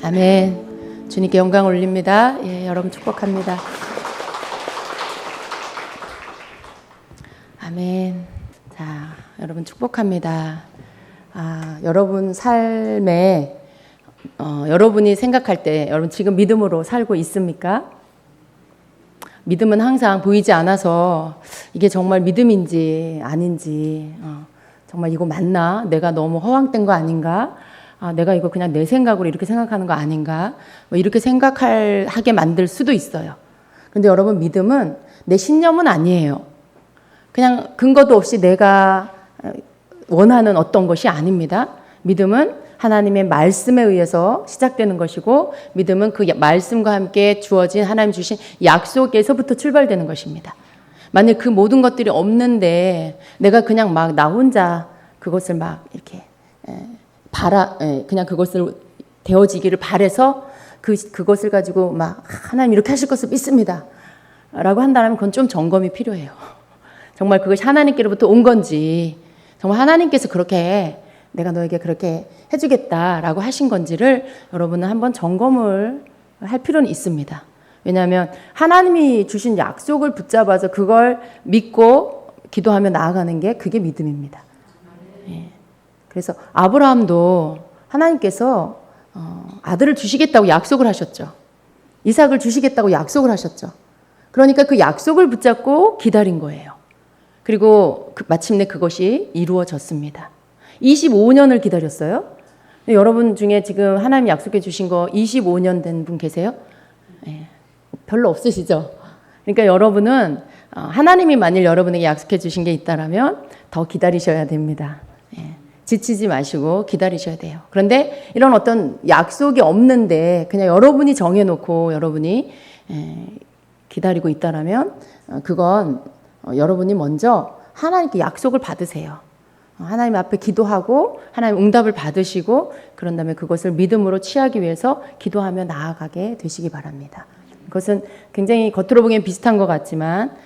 아멘. 주님께 영광 올립니다. 예, 여러분 축복합니다. 아멘. 자, 여러분 축복합니다. 여러분 삶에 여러분이 생각할 때 여러분 지금 믿음으로 살고 있습니까? 믿음은 항상 보이지 않아서 이게 정말 믿음인지 아닌지 정말 이거 맞나? 내가 너무 허황된 거 아닌가? 내가 이거 그냥 내 생각으로 이렇게 생각하는 거 아닌가? 이렇게 생각하게 만들 수도 있어요. 근데 여러분 믿음은 내 신념은 아니에요. 그냥 근거도 없이 내가 원하는 어떤 것이 아닙니다. 믿음은 하나님의 말씀에 의해서 시작되는 것이고 믿음은 그 말씀과 함께 주어진 하나님 주신 약속에서부터 출발되는 것입니다. 만약 그 모든 것들이 없는데 내가 그냥 막 나 혼자 그것을 막 이렇게 그냥 그것을 되어지기를 바래서 그것을 가지고 막 하나님 이렇게 하실 것을 믿습니다 라고 한다면 그건 좀 점검이 필요해요. 정말 그것이 하나님께로부터 온 건지 정말 하나님께서 그렇게 내가 너에게 그렇게 해주겠다라고 하신 건지를 여러분은 한번 점검을 할 필요는 있습니다. 왜냐하면 하나님이 주신 약속을 붙잡아서 그걸 믿고 기도하며 나아가는 게 그게 믿음입니다. 예. 그래서 아브라함도 하나님께서 아들을 주시겠다고 약속을 하셨죠. 이삭을 주시겠다고 약속을 하셨죠. 그러니까 그 약속을 붙잡고 기다린 거예요. 그리고 마침내 그것이 이루어졌습니다. 25년을 기다렸어요. 여러분 중에 지금 하나님 약속해 주신 거 25년 된 분 계세요? 네, 별로 없으시죠? 그러니까 여러분은 하나님이 만일 여러분에게 약속해 주신 게 있다면 더 기다리셔야 됩니다. 네, 지치지 마시고 기다리셔야 돼요. 그런데 이런 어떤 약속이 없는데 그냥 여러분이 정해놓고 여러분이 기다리고 있다면 그건 여러분이 먼저 하나님께 약속을 받으세요. 하나님 앞에 기도하고 하나님 응답을 받으시고 그런 다음에 그것을 믿음으로 취하기 위해서 기도하며 나아가게 되시기 바랍니다. 그것은 굉장히 겉으로 보기엔 비슷한 것 같지만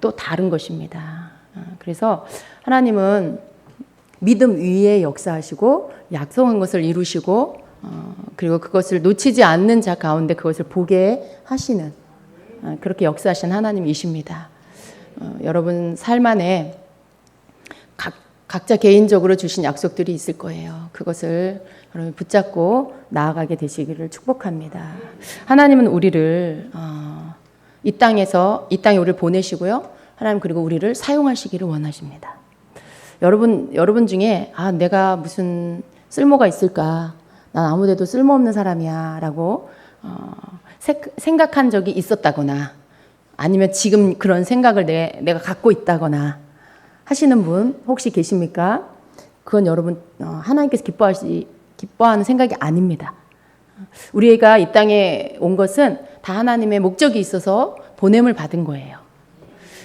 또 다른 것입니다. 그래서 하나님은 믿음 위에 역사하시고 약속한 것을 이루시고 그리고 그것을 놓치지 않는 자 가운데 그것을 보게 하시는 그렇게 역사하신 하나님이십니다. 여러분 삶 안에 각자 개인적으로 주신 약속들이 있을 거예요. 그것을 여러분 붙잡고 나아가게 되시기를 축복합니다. 하나님은 우리를 이 땅에 우리를 보내시고요. 하나님 그리고 우리를 사용하시기를 원하십니다. 여러분 중에 내가 무슨 쓸모가 있을까? 난 아무데도 쓸모없는 사람이야 라고 생각한 적이 있었다거나 아니면 지금 그런 생각을 내가 갖고 있다거나 하시는 분 혹시 계십니까? 그건 여러분 하나님께서 기뻐하는 생각이 아닙니다. 우리가 이 땅에 온 것은 다 하나님의 목적이 있어서 보냄을 받은 거예요.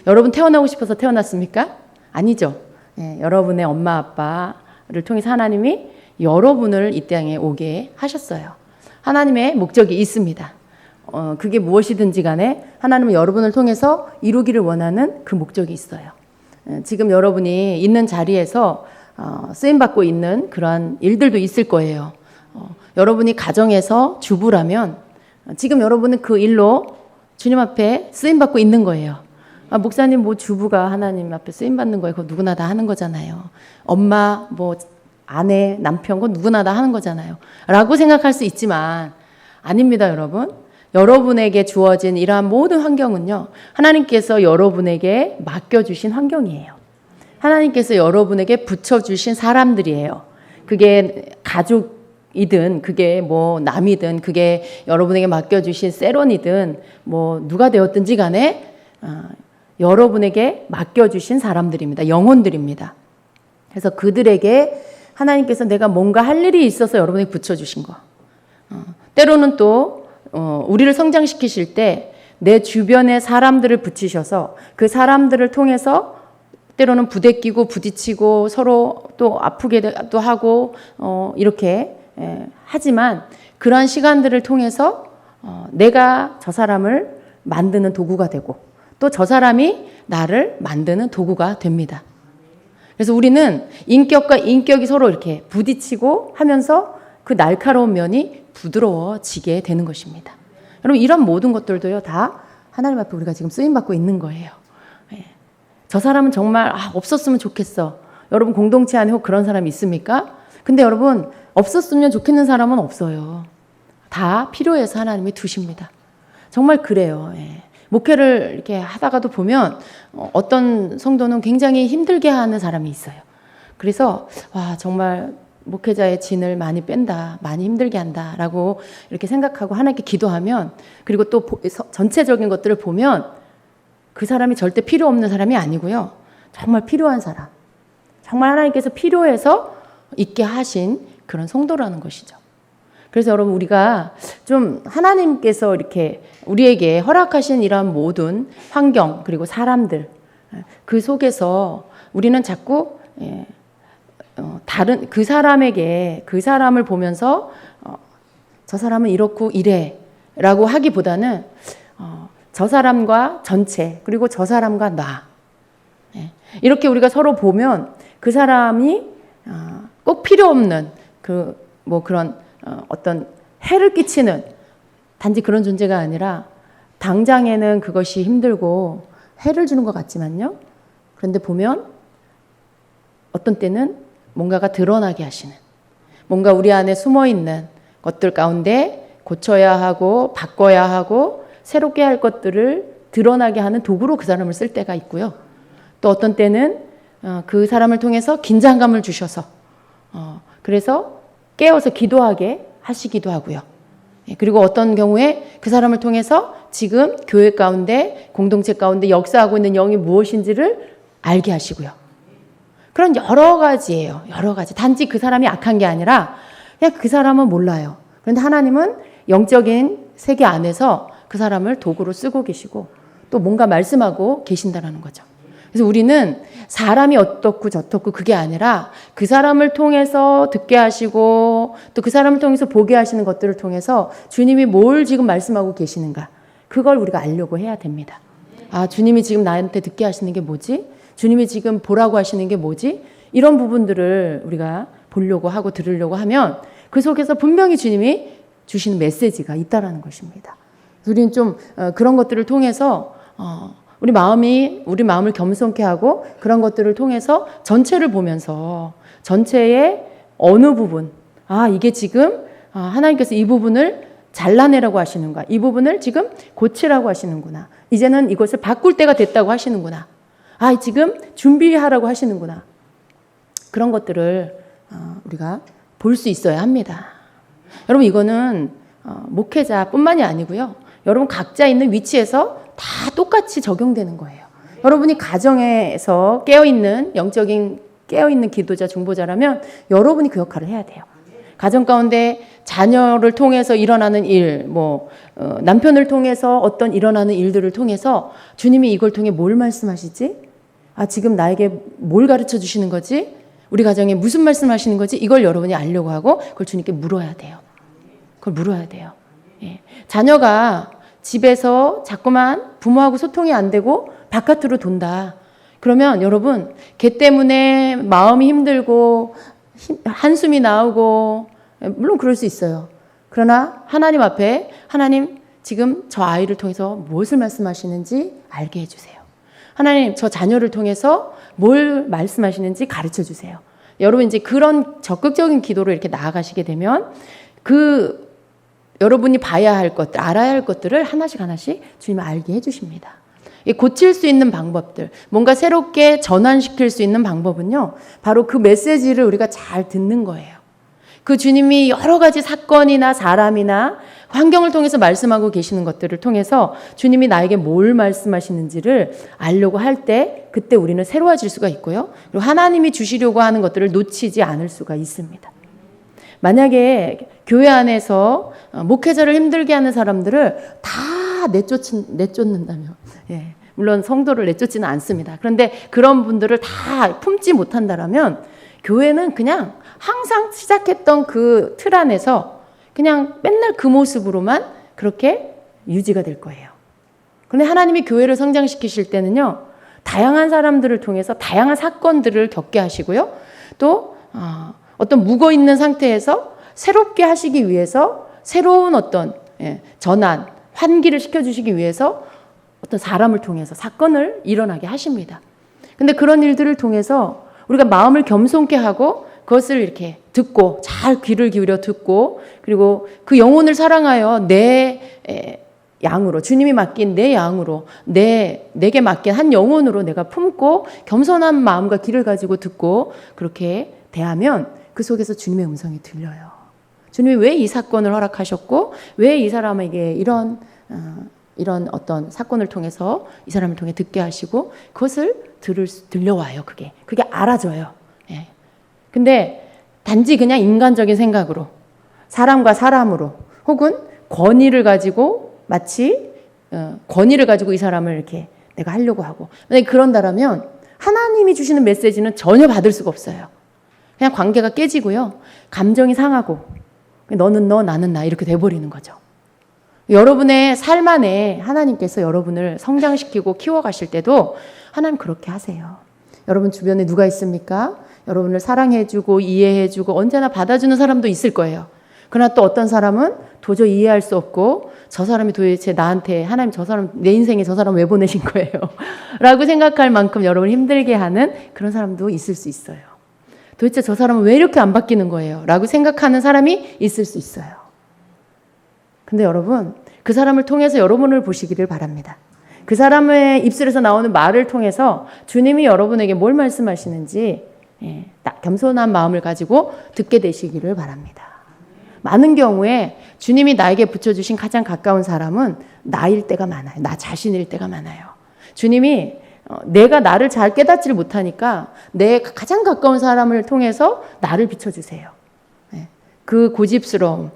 여러분 태어나고 싶어서 태어났습니까? 아니죠. 여러분의 엄마 아빠를 통해서 하나님이 여러분을 이 땅에 오게 하셨어요. 하나님의 목적이 있습니다. 그게 무엇이든지 간에 하나님은 여러분을 통해서 이루기를 원하는 그 목적이 있어요. 지금 여러분이 있는 자리에서 쓰임받고 있는 그러한 일들도 있을 거예요. 여러분이 가정에서 주부라면 지금 여러분은 그 일로 주님 앞에 쓰임받고 있는 거예요. 목사님 뭐 주부가 하나님 앞에 쓰임받는 거예요. 그거 누구나 다 하는 거잖아요. 엄마 뭐 아내 남편 거 누구나 다 하는 거잖아요. 라고 생각할 수 있지만 아닙니다 여러분. 여러분에게 주어진 이러한 모든 환경은요. 하나님께서 여러분에게 맡겨주신 환경이에요. 하나님께서 여러분에게 붙여주신 사람들이에요. 그게 가족이든 그게 뭐 남이든 그게 여러분에게 맡겨주신 세론이든 뭐 누가 되었든지 간에 여러분에게 맡겨주신 사람들입니다. 영혼들입니다. 그래서 그들에게 하나님께서 내가 뭔가 할 일이 있어서 여러분에게 붙여주신 거. 때로는 또 우리를 성장시키실 때 내 주변의 사람들을 붙이셔서 그 사람들을 통해서 때로는 부대끼고 부딪히고 서로 또 아프게도 하고 이렇게 하지만 그러한 시간들을 통해서 내가 저 사람을 만드는 도구가 되고 또 저 사람이 나를 만드는 도구가 됩니다. 그래서 우리는 인격과 인격이 서로 이렇게 부딪히고 하면서 그 날카로운 면이 부드러워지게 되는 것입니다. 여러분 이런 모든 것들도요 다 하나님 앞에 우리가 지금 쓰임받고 있는 거예요. 예. 저 사람은 정말 없었으면 좋겠어. 여러분 공동체 안에 혹 그런 사람이 있습니까? 근데 여러분 없었으면 좋겠는 사람은 없어요. 다 필요해서 하나님이 두십니다. 정말 그래요. 예. 목회를 이렇게 하다가도 보면 어떤 성도는 굉장히 힘들게 하는 사람이 있어요. 그래서 와 정말 목회자의 진을 많이 뺀다, 많이 힘들게 한다라고 이렇게 생각하고 하나님께 기도하면, 그리고 또 전체적인 것들을 보면 그 사람이 절대 필요 없는 사람이 아니고요. 정말 필요한 사람, 정말 하나님께서 필요해서 있게 하신 그런 성도라는 것이죠. 그래서 여러분 우리가 좀 하나님께서 이렇게 우리에게 허락하신 이러한 모든 환경 그리고 사람들 그 속에서 우리는 자꾸 다른 그 사람에게 그 사람을 보면서 저 사람은 이렇고 이래 라고 하기보다는 저 사람과 전체 그리고 저 사람과 나 이렇게 우리가 서로 보면 그 사람이 꼭 필요 없는 그런 어떤 해를 끼치는 단지 그런 존재가 아니라 당장에는 그것이 힘들고 해를 주는 것 같지만요. 그런데 보면 어떤 때는 뭔가가 드러나게 하시는, 뭔가 우리 안에 숨어있는 것들 가운데 고쳐야 하고 바꿔야 하고 새롭게 할 것들을 드러나게 하는 도구로 그 사람을 쓸 때가 있고요. 또 어떤 때는 그 사람을 통해서 긴장감을 주셔서 그래서 깨워서 기도하게 하시기도 하고요. 그리고 어떤 경우에 그 사람을 통해서 지금 교회 가운데 공동체 가운데 역사하고 있는 영이 무엇인지를 알게 하시고요. 그런 여러 가지예요. 여러 가지. 단지 그 사람이 악한 게 아니라 그냥 그 사람은 몰라요. 그런데 하나님은 영적인 세계 안에서 그 사람을 도구로 쓰고 계시고 또 뭔가 말씀하고 계신다라는 거죠. 그래서 우리는 사람이 어떻고 저떻고 그게 아니라 그 사람을 통해서 듣게 하시고 또 그 사람을 통해서 보게 하시는 것들을 통해서 주님이 뭘 지금 말씀하고 계시는가, 그걸 우리가 알려고 해야 됩니다. 주님이 지금 나한테 듣게 하시는 게 뭐지? 주님이 지금 보라고 하시는 게 뭐지? 이런 부분들을 우리가 보려고 하고 들으려고 하면 그 속에서 분명히 주님이 주시는 메시지가 있다라는 것입니다. 우리는 좀 그런 것들을 통해서 우리 마음을 겸손케 하고 그런 것들을 통해서 전체를 보면서 전체의 어느 부분, 이게 지금 하나님께서 이 부분을 잘라내라고 하시는구나, 이 부분을 지금 고치라고 하시는구나, 이제는 이것을 바꿀 때가 됐다고 하시는구나, 지금 준비하라고 하시는구나, 그런 것들을 우리가 볼 수 있어야 합니다. 여러분 이거는 목회자뿐만이 아니고요. 여러분 각자 있는 위치에서 다 똑같이 적용되는 거예요. 여러분이 가정에서 영적인 깨어있는 기도자, 중보자라면 여러분이 그 역할을 해야 돼요. 가정 가운데 자녀를 통해서 일어나는 일, 남편을 통해서 어떤 일어나는 일들을 통해서 주님이 이걸 통해 뭘 말씀하시지? 지금 나에게 뭘 가르쳐 주시는 거지? 우리 가정에 무슨 말씀하시는 거지? 이걸 여러분이 알려고 하고 그걸 주님께 물어야 돼요. 그걸 물어야 돼요. 예. 자녀가 집에서 자꾸만 부모하고 소통이 안 되고 바깥으로 돈다. 그러면 여러분 걔 때문에 마음이 힘들고 한숨이 나오고 물론 그럴 수 있어요. 그러나 하나님 앞에 하나님 지금 저 아이를 통해서 무엇을 말씀하시는지 알게 해주세요. 하나님 저 자녀를 통해서 뭘 말씀하시는지 가르쳐 주세요. 여러분 이제 그런 적극적인 기도로 이렇게 나아가시게 되면 여러분이 봐야 할 것들, 알아야 할 것들을 하나씩 주님이 알게 해주십니다. 고칠 수 있는 방법들, 뭔가 새롭게 전환시킬 수 있는 방법은요, 바로 그 메시지를 우리가 잘 듣는 거예요. 그 주님이 여러 가지 사건이나 사람이나 환경을 통해서 말씀하고 계시는 것들을 통해서 주님이 나에게 뭘 말씀하시는지를 알려고 할 때 그때 우리는 새로워질 수가 있고요. 그리고 하나님이 주시려고 하는 것들을 놓치지 않을 수가 있습니다. 만약에 교회 안에서 목회자를 힘들게 하는 사람들을 다 내쫓는다면, 물론 성도를 내쫓지는 않습니다. 그런데 그런 분들을 다 품지 못한다면 교회는 그냥 항상 시작했던 그 틀 안에서 그냥 맨날 그 모습으로만 그렇게 유지가 될 거예요. 그런데 하나님이 교회를 성장시키실 때는요, 다양한 사람들을 통해서 다양한 사건들을 겪게 하시고요. 또 어떤 묵어있는 상태에서 새롭게 하시기 위해서 새로운 어떤 전환, 환기를 시켜주시기 위해서 어떤 사람을 통해서 사건을 일어나게 하십니다. 근데 그런 일들을 통해서 우리가 마음을 겸손케 하고 그것을 이렇게 듣고 잘 귀를 기울여 듣고 그리고 그 영혼을 사랑하여 내 양으로 주님이 맡긴 내 양으로 내게 맡긴 한 영혼으로 내가 품고 겸손한 마음과 귀를 가지고 듣고 그렇게 대하면 그 속에서 주님의 음성이 들려요. 주님이 왜 이 사건을 허락하셨고 왜 이 사람에게 이런 어떤 사건을 통해서 이 사람을 통해 듣게 하시고 그것을 들려와요. 그게 알아져요. 예. 근데 단지 그냥 인간적인 생각으로 사람과 사람으로 혹은 권위를 가지고 마치 권위를 가지고 이 사람을 이렇게 내가 하려고 하고 만약에 그런다라면 하나님이 주시는 메시지는 전혀 받을 수가 없어요. 그냥 관계가 깨지고요. 감정이 상하고 너는 너 나는 나 이렇게 돼버리는 거죠. 여러분의 삶 안에 하나님께서 여러분을 성장시키고 키워가실 때도 하나님 그렇게 하세요. 여러분 주변에 누가 있습니까? 여러분을 사랑해주고 이해해주고 언제나 받아주는 사람도 있을 거예요. 그러나 또 어떤 사람은 도저히 이해할 수 없고 저 사람이 도대체 나한테 하나님 저 사람 내 인생에 저 사람 왜 보내신 거예요? 라고 생각할 만큼 여러분을 힘들게 하는 그런 사람도 있을 수 있어요. 도대체 저 사람은 왜 이렇게 안 바뀌는 거예요? 라고 생각하는 사람이 있을 수 있어요. 근데 여러분 그 사람을 통해서 여러분을 보시기를 바랍니다. 그 사람의 입술에서 나오는 말을 통해서 주님이 여러분에게 뭘 말씀하시는지 겸손한 마음을 가지고 듣게 되시기를 바랍니다. 많은 경우에 주님이 나에게 붙여주신 가장 가까운 사람은 나일 때가 많아요. 나 자신일 때가 많아요. 주님이 내가 나를 잘 깨닫지를 못하니까 내 가장 가까운 사람을 통해서 나를 비춰주세요. 그 고집스러움,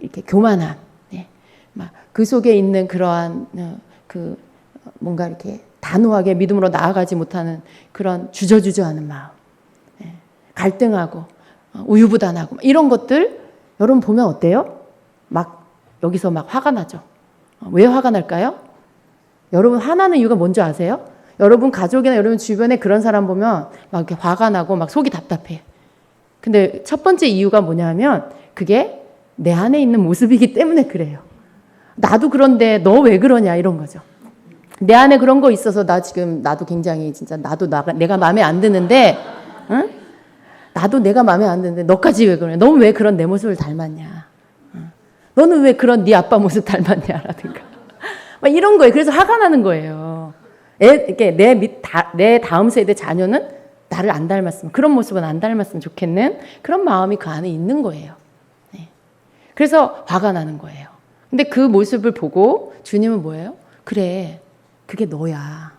이렇게 교만함, 그 속에 있는 그러한 뭔가 이렇게 단호하게 믿음으로 나아가지 못하는 그런 주저주저하는 마음, 갈등하고 우유부단하고 이런 것들 여러분 보면 어때요? 막 여기서 막 화가 나죠. 왜 화가 날까요? 여러분 화나는 이유가 뭔지 아세요? 여러분 가족이나 여러분 주변에 그런 사람 보면 막 이렇게 화가 나고 막 속이 답답해. 근데 첫 번째 이유가 뭐냐면 그게 내 안에 있는 모습이기 때문에 그래요. 나도 그런데 너 왜 그러냐 이런 거죠. 내 안에 그런 거 있어서 나도 굉장히 진짜 내가 마음에 안 드는데 응? 나도 내가 마음에 안 드는데 너까지 왜 그러냐. 너는 왜 그런 내 모습을 닮았냐. 너는 왜 그런 네 아빠 모습 닮았냐라든가 막 이런 거예요. 그래서 화가 나는 거예요. 이렇게 내 다음 세대 자녀는 나를 안 닮았으면 그런 모습은 안 닮았으면 좋겠는 그런 마음이 그 안에 있는 거예요. 그래서 화가 나는 거예요. 근데 그 모습을 보고 주님은 뭐예요? 그래, 그게 너야.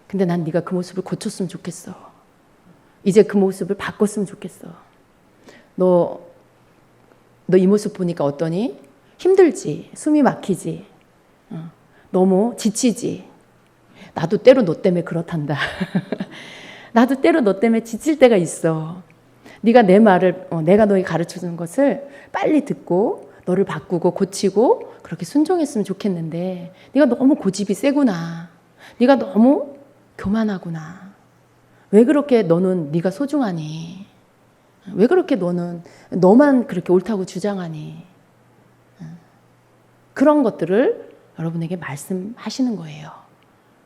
근데 난 네가 그 모습을 고쳤으면 좋겠어. 이제 그 모습을 바꿨으면 좋겠어. 너 이 모습 보니까 어떠니? 힘들지? 숨이 막히지? 너무 지치지? 나도 때로 너 때문에 그렇단다. 나도 때로 너 때문에 지칠 때가 있어. 네가 내 말을 내가 너에게 가르쳐주는 것을 빨리 듣고 너를 바꾸고 고치고 그렇게 순종했으면 좋겠는데 네가 너무 고집이 세구나. 네가 너무 교만하구나. 왜 그렇게 너는 네가 소중하니? 왜 그렇게 너만 그렇게 옳다고 주장하니? 그런 것들을 여러분에게 말씀하시는 거예요.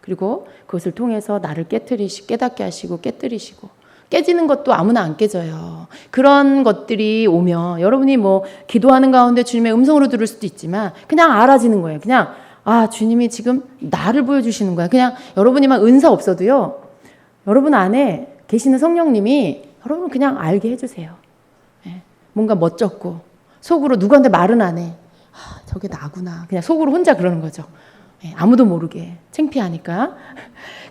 그리고 그것을 통해서 나를 깨닫게 하시고 깨뜨리시고 깨지는 것도 아무나 안 깨져요. 그런 것들이 오면 여러분이 뭐 기도하는 가운데 주님의 음성으로 들을 수도 있지만 그냥 알아지는 거예요. 그냥 주님이 지금 나를 보여주시는 거야. 그냥 여러분이 막 은사 없어도요. 여러분 안에 계시는 성령님이 여러분 그냥 알게 해주세요. 뭔가 멋졌고 속으로 누구한테 말은 안 해. 저게 나구나. 그냥 속으로 혼자 그러는 거죠. 아무도 모르게 창피하니까.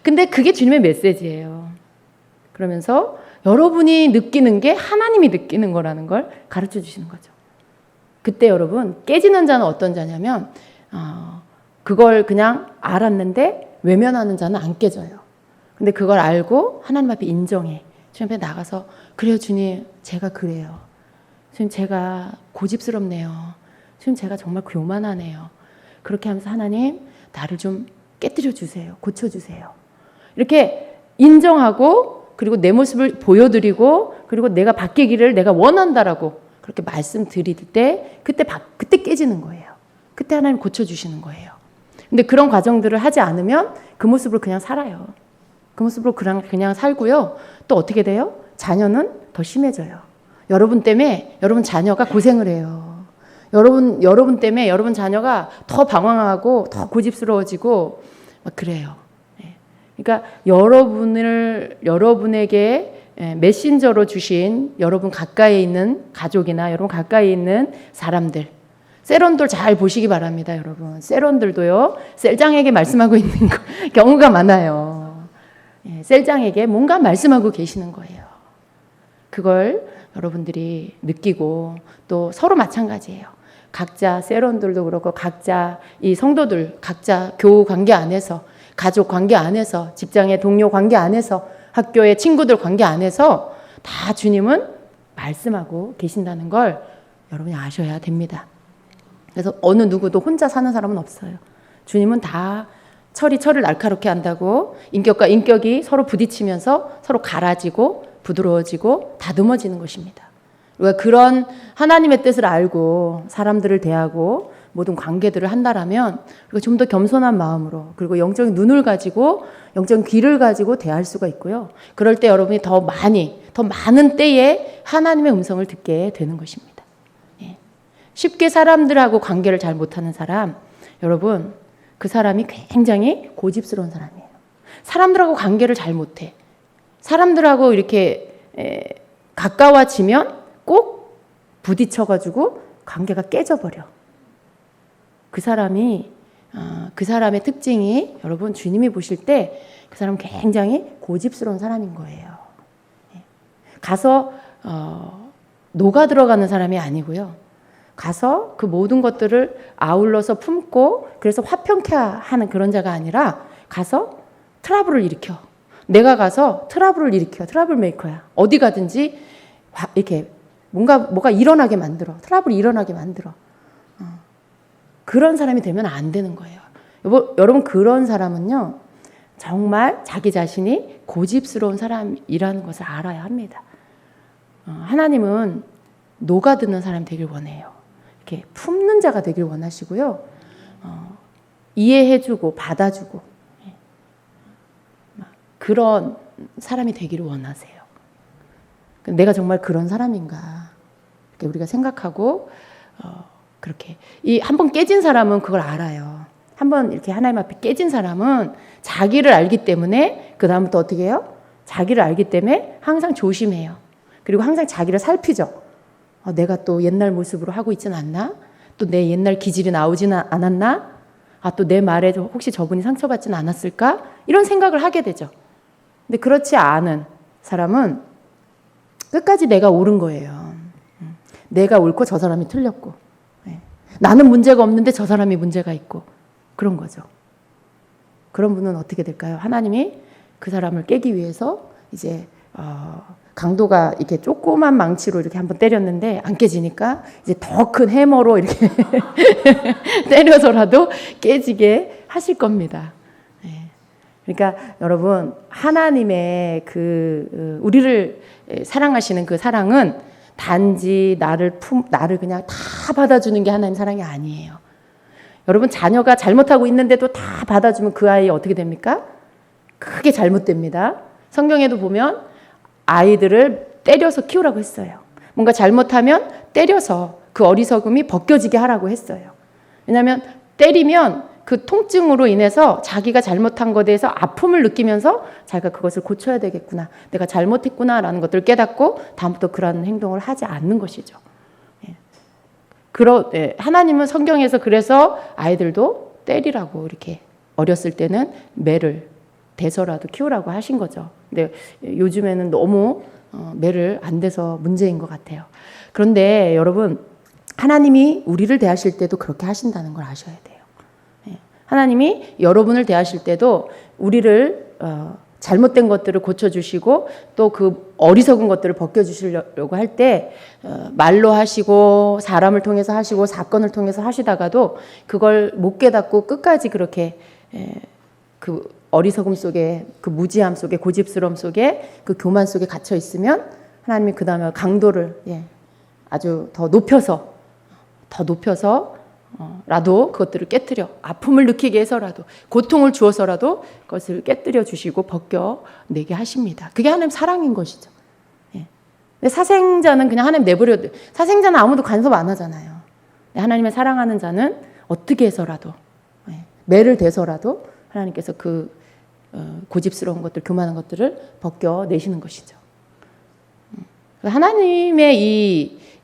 근데 그게 주님의 메시지예요. 그러면서 여러분이 느끼는 게 하나님이 느끼는 거라는 걸 가르쳐 주시는 거죠. 그때 여러분 깨지는 자는 어떤 자냐면 그걸 그냥 알았는데 외면하는 자는 안 깨져요. 근데 그걸 알고 하나님 앞에 인정해. 주님 앞에 나가서 그래요 주님 제가 그래요. 주님 제가 고집스럽네요. 주님 제가 정말 교만하네요. 그렇게 하면서 하나님 나를 좀 깨뜨려 주세요. 고쳐주세요. 이렇게 인정하고 그리고 내 모습을 보여드리고 그리고 내가 바뀌기를 내가 원한다라고 그렇게 말씀드릴 때 그때 깨지는 거예요. 그때 하나님 고쳐주시는 거예요. 근데 그런 과정들을 하지 않으면 그 모습으로 그냥 살아요. 그 모습으로 그냥 살고요. 또 어떻게 돼요? 자녀는 더 심해져요. 여러분 때문에 여러분 자녀가 고생을 해요. 여러분 때문에 여러분 자녀가 더 방황하고 더 고집스러워지고 막 그래요. 그러니까 여러분에게 메신저로 주신 여러분 가까이 있는 가족이나 여러분 가까이 있는 사람들, 셀원들 잘 보시기 바랍니다, 여러분. 셀원들도요, 셀장에게 말씀하고 있는 경우가 많아요. 셀장에게 뭔가 말씀하고 계시는 거예요. 그걸 여러분들이 느끼고 또 서로 마찬가지예요. 각자 셀원들도 그렇고 각자 이 성도들, 각자 교우 관계 안에서, 가족 관계 안에서, 직장의 동료 관계 안에서, 학교의 친구들 관계 안에서 다 주님은 말씀하고 계신다는 걸 여러분이 아셔야 됩니다. 그래서 어느 누구도 혼자 사는 사람은 없어요. 주님은 다 철을 날카롭게 한다고 인격과 인격이 서로 부딪히면서 서로 갈아지고 부드러워지고 다듬어지는 것입니다. 우리가 그런 하나님의 뜻을 알고 사람들을 대하고 모든 관계들을 한다라면 우리가 좀 더 겸손한 마음으로 그리고 영적인 눈을 가지고 영적인 귀를 가지고 대할 수가 있고요. 그럴 때 여러분이 더 많은 때에 하나님의 음성을 듣게 되는 것입니다. 쉽게 사람들하고 관계를 잘 못하는 사람, 여러분 그 사람이 굉장히 고집스러운 사람이에요. 사람들하고 관계를 잘 못해. 사람들하고 이렇게 가까워지면 꼭 부딪혀가지고 관계가 깨져버려. 그 사람의 특징이 여러분 주님이 보실 때 그 사람은 굉장히 고집스러운 사람인 거예요. 가서 녹아 들어가는 사람이 아니고요. 가서 그 모든 것들을 아울러서 품고 그래서 화평케 하는 그런 자가 아니라 가서 트러블을 일으켜. 내가 가서 트러블을 일으켜. 트러블 메이커야. 어디 가든지 이렇게 뭐가 일어나게 만들어. 트러블이 일어나게 만들어. 그런 사람이 되면 안 되는 거예요. 여러분 그런 사람은요. 정말 자기 자신이 고집스러운 사람이라는 것을 알아야 합니다. 하나님은 녹아드는 사람 되길 원해요. 이렇게 품는 자가 되길 원하시고요. 이해해주고 받아주고 그런 사람이 되기를 원하세요. 내가 정말 그런 사람인가 이렇게 우리가 생각하고 그렇게 한번 깨진 사람은 그걸 알아요. 한번 이렇게 하나님 앞에 깨진 사람은 자기를 알기 때문에 그 다음부터 어떻게 해요? 자기를 알기 때문에 항상 조심해요. 그리고 항상 자기를 살피죠. 내가 또 옛날 모습으로 하고 있진 않나? 또 내 옛날 기질이 나오지는 않았나? 또 내 말에 혹시 저분이 상처받지는 않았을까? 이런 생각을 하게 되죠. 근데 그렇지 않은 사람은 끝까지 내가 옳은 거예요. 내가 옳고 저 사람이 틀렸고. 나는 문제가 없는데 저 사람이 문제가 있고. 그런 거죠. 그런 분은 어떻게 될까요? 하나님이 그 사람을 깨기 위해서 이제 강도가 이렇게 조그만 망치로 이렇게 한번 때렸는데 안 깨지니까 이제 더 큰 해머로 이렇게 때려서라도 깨지게 하실 겁니다. 그러니까 여러분 하나님의 우리를 사랑하시는 그 사랑은 단지 나를 그냥 다 받아주는 게 하나님 사랑이 아니에요. 여러분 자녀가 잘못하고 있는데도 다 받아주면 그 아이 어떻게 됩니까? 크게 잘못됩니다. 성경에도 보면 아이들을 때려서 키우라고 했어요. 뭔가 잘못하면 때려서 그 어리석음이 벗겨지게 하라고 했어요. 왜냐하면 때리면 그 통증으로 인해서 자기가 잘못한 것에 대해서 아픔을 느끼면서 자기가 그것을 고쳐야 되겠구나. 내가 잘못했구나라는 것들을 깨닫고 다음부터 그런 행동을 하지 않는 것이죠. 하나님은 성경에서 그래서 아이들도 때리라고 이렇게 어렸을 때는 매를 대서라도 키우라고 하신 거죠. 근데 요즘에는 너무 매를 안 대서 문제인 것 같아요. 그런데 여러분 하나님이 우리를 대하실 때도 그렇게 하신다는 걸 아셔야 돼요. 하나님이 여러분을 대하실 때도 우리를 잘못된 것들을 고쳐주시고 또 그 어리석은 것들을 벗겨주시려고 할 때 말로 하시고 사람을 통해서 하시고 사건을 통해서 하시다가도 그걸 못 깨닫고 끝까지 그렇게 그 어리석음 속에 그 무지함 속에 고집스러움 속에 그 교만 속에 갇혀 있으면 하나님이 그 다음에 강도를 아주 더 높여서 라도 그것들을 깨뜨려 아픔을 느끼게 해서라도 고통을 주어서라도 그것을 깨뜨려 주시고 벗겨내게 하십니다. 그게 하나님 사랑인 것이죠. 근데 사생자는 그냥 하나님 내버려, 사생자는 아무도 간섭 안 하잖아요. 하나님의 사랑하는 자는 어떻게 해서라도 매를 대서라도 하나님께서 그 고집스러운 것들, 교만한 것들을 벗겨내시는 것이죠. 하나님의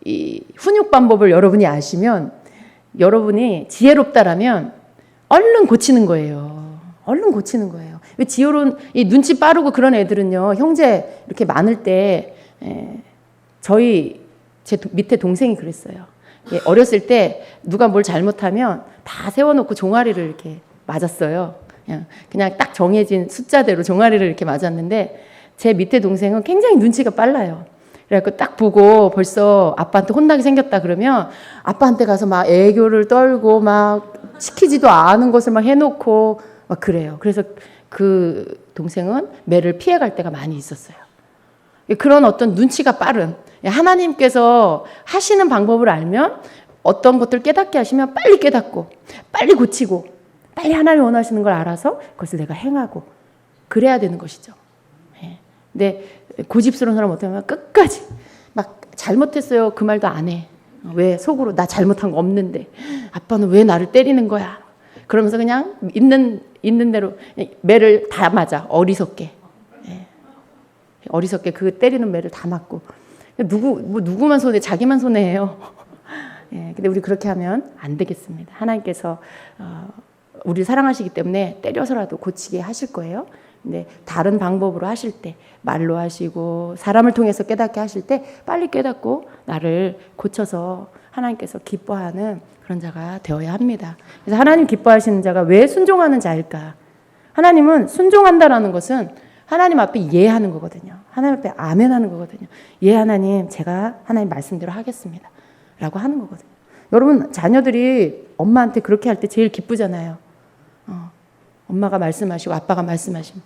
이 훈육 방법을 여러분이 아시면, 여러분이 지혜롭다라면 얼른 고치는 거예요. 얼른 고치는 거예요. 왜 지혜로운, 이 눈치 빠르고 그런 애들은요, 형제 이렇게 많을 때, 제 밑에 동생이 그랬어요. 어렸을 때 누가 뭘 잘못하면 다 세워놓고 종아리를 이렇게 맞았어요. 그냥 딱 정해진 숫자대로 종아리를 이렇게 맞았는데, 제 밑에 동생은 굉장히 눈치가 빨라요. 그래갖고 딱 보고 벌써 아빠한테 혼나게 생겼다 그러면 아빠한테 가서 막 애교를 떨고 막 시키지도 않은 것을 막 해놓고 막 그래요. 그래서 그 동생은 매를 피해갈 때가 많이 있었어요. 그런 어떤 눈치가 빠른, 하나님께서 하시는 방법을 알면 어떤 것들을 깨닫게 하시면 빨리 깨닫고 빨리 고치고 빨리 하나님이 원하시는 걸 알아서 그것을 내가 행하고 그래야 되는 것이죠. 근데 고집스러운 사람은 어떻게 하면 끝까지 막 잘못했어요 그 말도 안 해. 왜? 속으로 나 잘못한 거 없는데 아빠는 왜 나를 때리는 거야? 그러면서 그냥 있는 대로 매를 다 맞아. 어리석게 그 때리는 매를 다 맞고, 누구만 손해, 자기만 손해예요. 근데 우리 그렇게 하면 안 되겠습니다. 하나님께서 우리를 사랑하시기 때문에 때려서라도 고치게 하실 거예요. 근데 다른 방법으로 하실 때, 말로 하시고 사람을 통해서 깨닫게 하실 때 빨리 깨닫고 나를 고쳐서 하나님께서 기뻐하는 그런 자가 되어야 합니다. 그래서 하나님 기뻐하시는 자가 왜 순종하는 자일까? 하나님은 순종한다라는 것은 하나님 앞에 이해하는 거거든요. 하나님 앞에 아멘하는 거거든요. 예, 하나님, 제가 하나님 말씀대로 하겠습니다 라고 하는 거거든요. 여러분, 자녀들이 엄마한테 그렇게 할 때 제일 기쁘잖아요. 엄마가 말씀하시고 아빠가 말씀하시면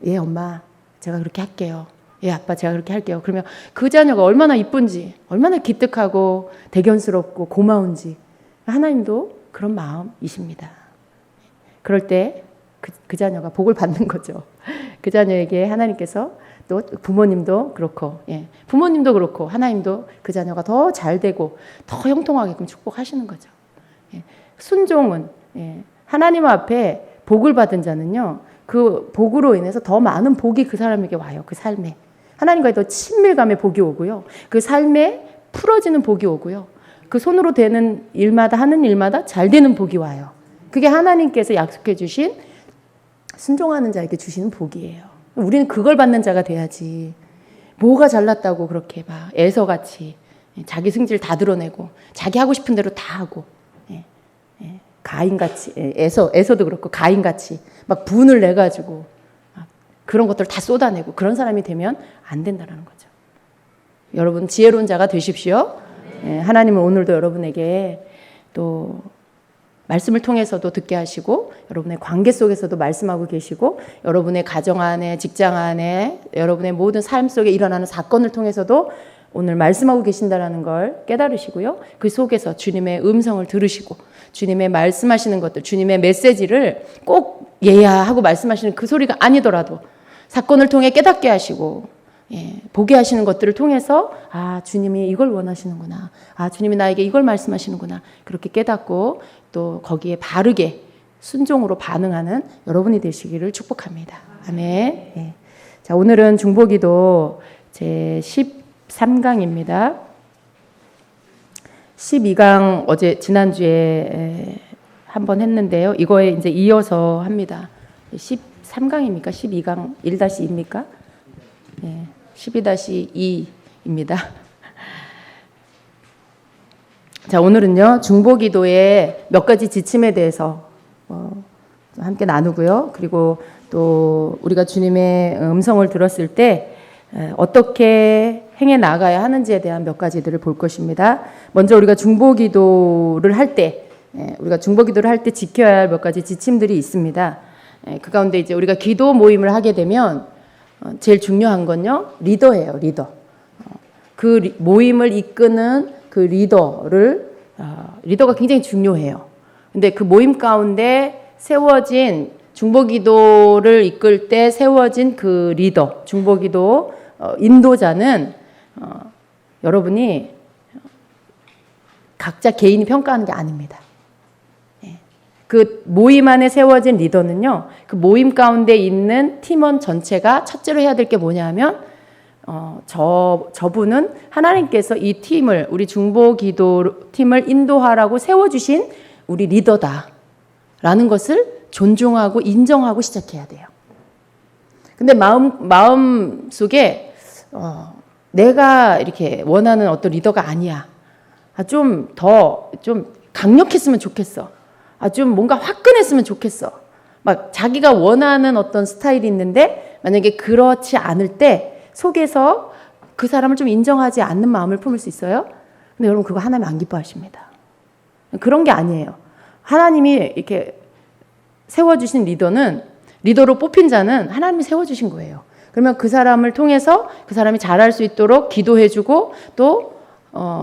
예, 엄마, 제가 그렇게 할게요. 예, 아빠, 제가 그렇게 할게요. 그러면 그 자녀가 얼마나 이쁜지, 얼마나 기특하고 대견스럽고 고마운지 하나님도 그런 마음이십니다. 그럴 때 그 자녀가 복을 받는 거죠. 그 자녀에게 하나님께서 또 부모님도 그렇고, 부모님도 그렇고 하나님도 그 자녀가 더 잘 되고 더 형통하게끔 축복하시는 거죠. 순종은 하나님 앞에 복을 받은 자는요, 그 복으로 인해서 더 많은 복이 그 사람에게 와요. 그 삶에 하나님과의 더 친밀감의 복이 오고요, 그 삶에 풀어지는 복이 오고요, 그 손으로 되는 일마다 하는 일마다 잘 되는 복이 와요. 그게 하나님께서 약속해 주신 순종하는 자에게 주시는 복이에요. 우리는 그걸 받는 자가 돼야지. 뭐가 잘났다고 그렇게 막 애서같이 자기 승질 다 드러내고 자기 하고 싶은 대로 다 하고, 가인같이, 애서도 그렇고 가인같이 막 분을 내가지고 그런 것들을 다 쏟아내고 그런 사람이 되면 안 된다는 거죠. 여러분, 지혜로운 자가 되십시오. 하나님은 오늘도 여러분에게 또 말씀을 통해서도 듣게 하시고, 여러분의 관계 속에서도 말씀하고 계시고, 여러분의 가정 안에, 직장 안에, 여러분의 모든 삶 속에 일어나는 사건을 통해서도 오늘 말씀하고 계신다는 걸 깨달으시고요, 그 속에서 주님의 음성을 들으시고 주님의 말씀하시는 것들, 주님의 메시지를 꼭 예야 하고 말씀하시는 그 소리가 아니더라도 사건을 통해 깨닫게 하시고, 보게 하시는 것들을 통해서 주님이 이걸 원하시는구나, 주님이 나에게 이걸 말씀하시는구나, 그렇게 깨닫고 또 거기에 바르게 순종으로 반응하는 여러분이 되시기를 축복합니다. 아멘. 자, 오늘은 중보기도 제 13강입니다. 12강 어제 지난주에 한번 했는데요, 이거에 이제 이어서 합니다. 13강입니까? 12강 1-2입니까? 12-2입니다. 자, 오늘은요, 중보기도의 몇 가지 지침에 대해서 함께 나누고요, 그리고 또 우리가 주님의 음성을 들었을 때 어떻게 행해 나가야 하는지에 대한 몇 가지들을 볼 것입니다. 먼저 우리가 중보기도를 할 때 지켜야 할 몇 가지 지침들이 있습니다. 그 가운데 이제 우리가 기도 모임을 하게 되면 제일 중요한 건요, 리더예요, 리더. 그 모임을 이끄는 그 리더가 굉장히 중요해요. 근데 그 모임 가운데 세워진 중보기도를 이끌 때 세워진 그 리더, 중보기도 인도자는 여러분이 각자 개인이 평가하는 게 아닙니다. 그 모임 안에 세워진 리더는요, 그 모임 가운데 있는 팀원 전체가 첫째로 해야 될 게 뭐냐 하면, 저분은 하나님께서 이 팀을, 우리 중보기도 팀을 인도하라고 세워주신 우리 리더다. 라는 것을 존중하고 인정하고 시작해야 돼요. 근데 마음 속에, 내가 이렇게 원하는 어떤 리더가 아니야. 좀 강력했으면 좋겠어. 좀 뭔가 화끈했으면 좋겠어. 막 자기가 원하는 어떤 스타일이 있는데 만약에 그렇지 않을 때 속에서 그 사람을 좀 인정하지 않는 마음을 품을 수 있어요? 근데 여러분 그거 하나님 안 기뻐하십니다. 그런 게 아니에요. 하나님이 이렇게 세워주신 리더로 뽑힌 자는 하나님이 세워주신 거예요. 그러면 그 사람을 통해서 그 사람이 잘할 수 있도록 기도해주고 또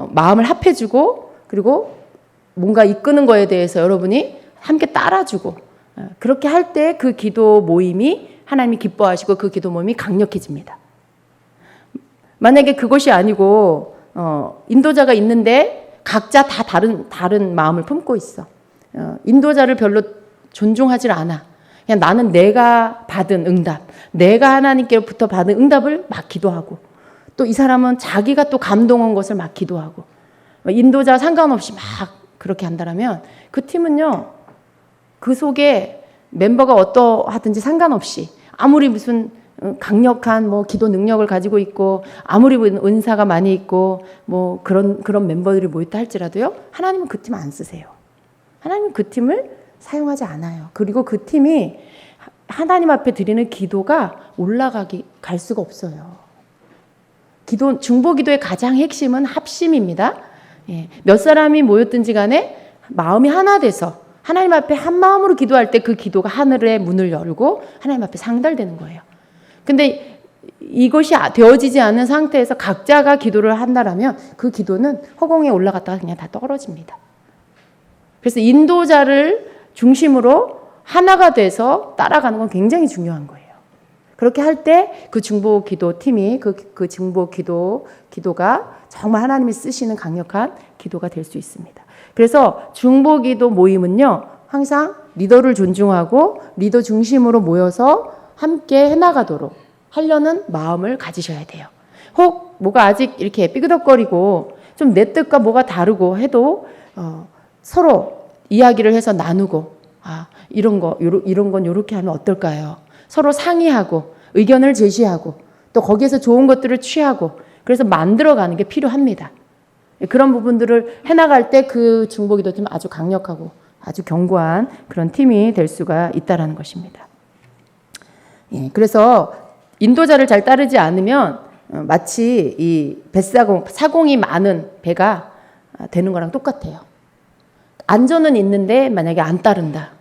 마음을 합해주고 그리고 뭔가 이끄는 거에 대해서 여러분이 함께 따라주고 그렇게 할 때 그 기도 모임이 하나님이 기뻐하시고 그 기도 모임이 강력해집니다. 만약에 그것이 아니고 인도자가 있는데 각자 다 다른 마음을 품고 있어. 인도자를 별로 존중하지 않아. 그냥 나는 내가 받은 응답, 내가 하나님께로부터 받은 응답을 막 기도하고 또 이 사람은 자기가 또 감동한 것을 막 기도하고 인도자 상관없이 막 그렇게 한다면 그 팀은요, 그 속에 멤버가 어떠하든지 상관없이 아무리 무슨 강력한 뭐 기도 능력을 가지고 있고 아무리 은사가 많이 있고 뭐 그런 멤버들이 모였다 할지라도요, 하나님은 그 팀 안 쓰세요. 하나님은 그 팀을 사용하지 않아요. 그리고 그 팀이 하나님 앞에 드리는 기도가 갈 수가 없어요. 중보기도의 가장 핵심은 합심입니다. 몇 사람이 모였든지 간에 마음이 하나 돼서 하나님 앞에 한 마음으로 기도할 때 그 기도가 하늘의 문을 열고 하나님 앞에 상달되는 거예요. 근데 이것이 되어지지 않은 상태에서 각자가 기도를 한다라면 그 기도는 허공에 올라갔다가 그냥 다 떨어집니다. 그래서 인도자를 중심으로 하나가 돼서 따라가는 건 굉장히 중요한 거예요. 그렇게 할 때 그 중보기도 팀이 그 중보기도가 정말 하나님이 쓰시는 강력한 기도가 될 수 있습니다. 그래서 중보기도 모임은요, 항상 리더를 존중하고 리더 중심으로 모여서 함께 해나가도록 하려는 마음을 가지셔야 돼요. 혹 뭐가 아직 이렇게 삐그덕거리고 좀 내 뜻과 뭐가 다르고 해도 서로 이야기를 해서 나누고 이런 건 이렇게 하면 어떨까요? 서로 상의하고 의견을 제시하고 또 거기에서 좋은 것들을 취하고 그래서 만들어가는 게 필요합니다. 그런 부분들을 해나갈 때 그 중보기도 팀은 아주 강력하고 아주 견고한 그런 팀이 될 수가 있다는 것입니다. 그래서 인도자를 잘 따르지 않으면 마치 이 사공이 많은 배가 되는 거랑 똑같아요. 안전은 있는데 만약에 안 따른다.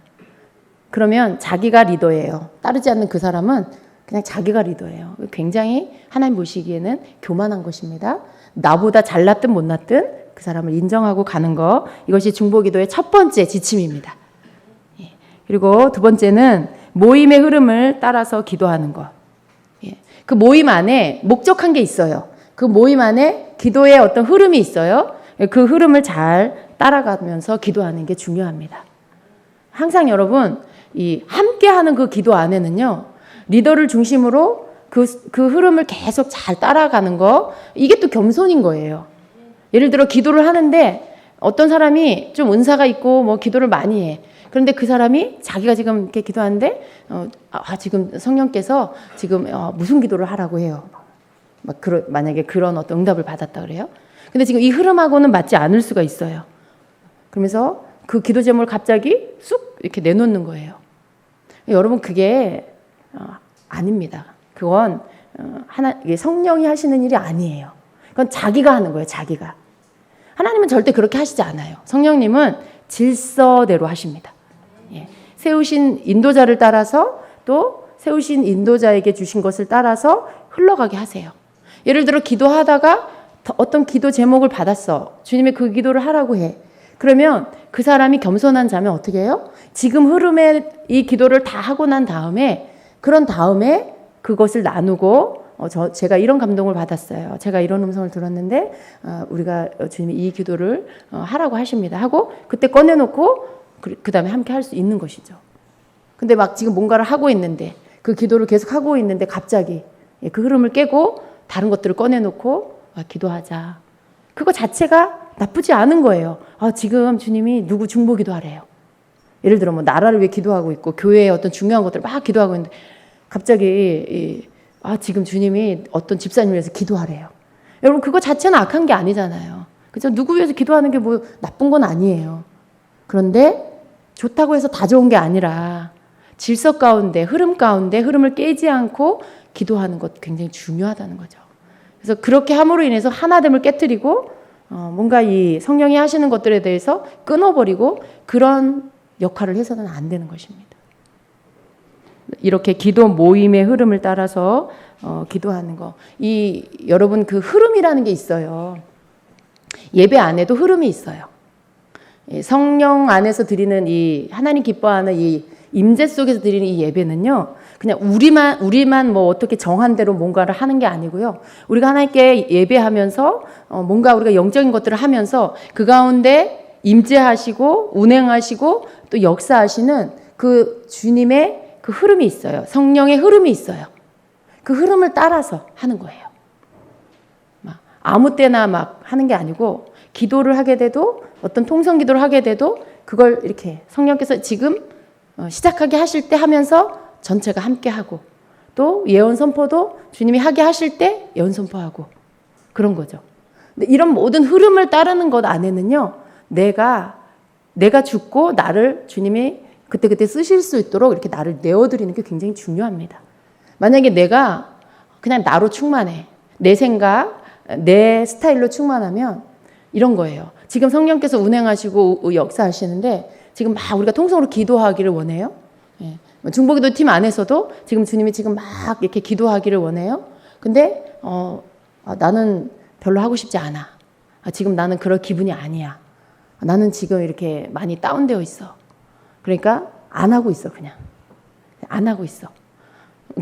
그러면 자기가 리더예요. 따르지 않는 그 사람은 그냥 자기가 리더예요. 굉장히 하나님 보시기에는 교만한 것입니다. 나보다 잘났든 못났든 그 사람을 인정하고 가는 거, 이것이 중보기도의 첫 번째 지침입니다. 그리고 두 번째는 모임의 흐름을 따라서 기도하는 것. 그 모임 안에 목적한 게 있어요. 그 모임 안에 기도의 어떤 흐름이 있어요. 그 흐름을 잘 따라가면서 기도하는 게 중요합니다. 항상 여러분, 이 함께하는 그 기도 안에는요, 리더를 중심으로 그 흐름을 계속 잘 따라가는 거, 이게 또 겸손인 거예요. 예를 들어 기도를 하는데 어떤 사람이 좀 은사가 있고 뭐 기도를 많이 해. 그런데 그 사람이 자기가 지금 이렇게 기도하는데 지금 성령께서 지금 무슨 기도를 하라고 해요. 만약에 그런 어떤 응답을 받았다 그래요. 근데 지금 이 흐름하고는 맞지 않을 수가 있어요. 그러면서 그 기도 제목을 갑자기 쑥 이렇게 내놓는 거예요. 여러분 그게 아닙니다. 그건 성령이 하시는 일이 아니에요. 그건 자기가 하는 거예요. 자기가. 하나님은 절대 그렇게 하시지 않아요. 성령님은 질서대로 하십니다. 세우신 인도자를 따라서 또 세우신 인도자에게 주신 것을 따라서 흘러가게 하세요. 예를 들어 기도하다가 어떤 기도 제목을 받았어. 주님이 그 기도를 하라고 해. 그러면 그 사람이 겸손한 자면 어떻게 해요? 지금 흐름에 이 기도를 다 하고 난 다음에 그런 다음에 그것을 나누고 제가 이런 감동을 받았어요. 제가 이런 음성을 들었는데 우리가 주님이 이 기도를 하라고 하십니다. 하고 그때 꺼내놓고 그 다음에 함께 할 수 있는 것이죠. 근데 막 지금 뭔가를 하고 있는데 그 기도를 계속 하고 있는데 갑자기 그 흐름을 깨고 다른 것들을 꺼내놓고 기도하자. 그거 자체가 나쁘지 않은 거예요. 지금 주님이 누구 중보기도 하래요. 예를 들어 뭐 나라를 위해 기도하고 있고 교회의 어떤 중요한 것들을 막 기도하고 있는데 갑자기 지금 주님이 어떤 집사님을 위해서 기도하래요. 여러분 그거 자체는 악한 게 아니잖아요. 그죠? 누구 위해서 기도하는 게 뭐 나쁜 건 아니에요. 그런데 좋다고 해서 다 좋은 게 아니라 질서 가운데 흐름 가운데 흐름을 깨지 않고 기도하는 것 굉장히 중요하다는 거죠. 그래서 그렇게 함으로 인해서 하나됨을 깨뜨리고 뭔가 이 성령이 하시는 것들에 대해서 끊어버리고 그런 역할을 해서는 안 되는 것입니다. 이렇게 기도 모임의 흐름을 따라서 기도하는 거. 여러분 그 흐름이라는 게 있어요. 예배 안에도 흐름이 있어요. 성령 안에서 드리는 이 하나님 기뻐하는 이 임재 속에서 드리는 이 예배는요. 그냥 우리만 뭐 어떻게 정한 대로 뭔가를 하는 게 아니고요. 우리가 하나님께 예배하면서 뭔가 우리가 영적인 것들을 하면서 그 가운데 임재하시고 운행하시고 또 역사하시는 그 주님의 그 흐름이 있어요. 성령의 흐름이 있어요. 그 흐름을 따라서 하는 거예요. 막 아무 때나 막 하는 게 아니고 기도를 하게 돼도 어떤 통성 기도를 하게 돼도 그걸 이렇게 성령께서 지금 시작하게 하실 때 하면서 전체가 함께 하고 또 예언 선포도 주님이 하게 하실 때 예언 선포하고 그런 거죠. 근데 이런 모든 흐름을 따르는 것 안에는요. 내가 죽고 나를 주님이 그때 쓰실 수 있도록 이렇게 나를 내어드리는 게 굉장히 중요합니다. 만약에 내가 그냥 나로 충만해. 내 생각, 내 스타일로 충만하면 이런 거예요. 지금 성령께서 운행하시고 역사하시는데 지금 막 우리가 통성으로 기도하기를 원해요. 중보기도 팀 안에서도 지금 주님이 지금 막 이렇게 기도하기를 원해요. 근데 나는 별로 하고 싶지 않아. 지금 나는 그럴 기분이 아니야. 나는 지금 이렇게 많이 다운되어 있어. 그러니까 안 하고 있어. 그냥 안 하고 있어.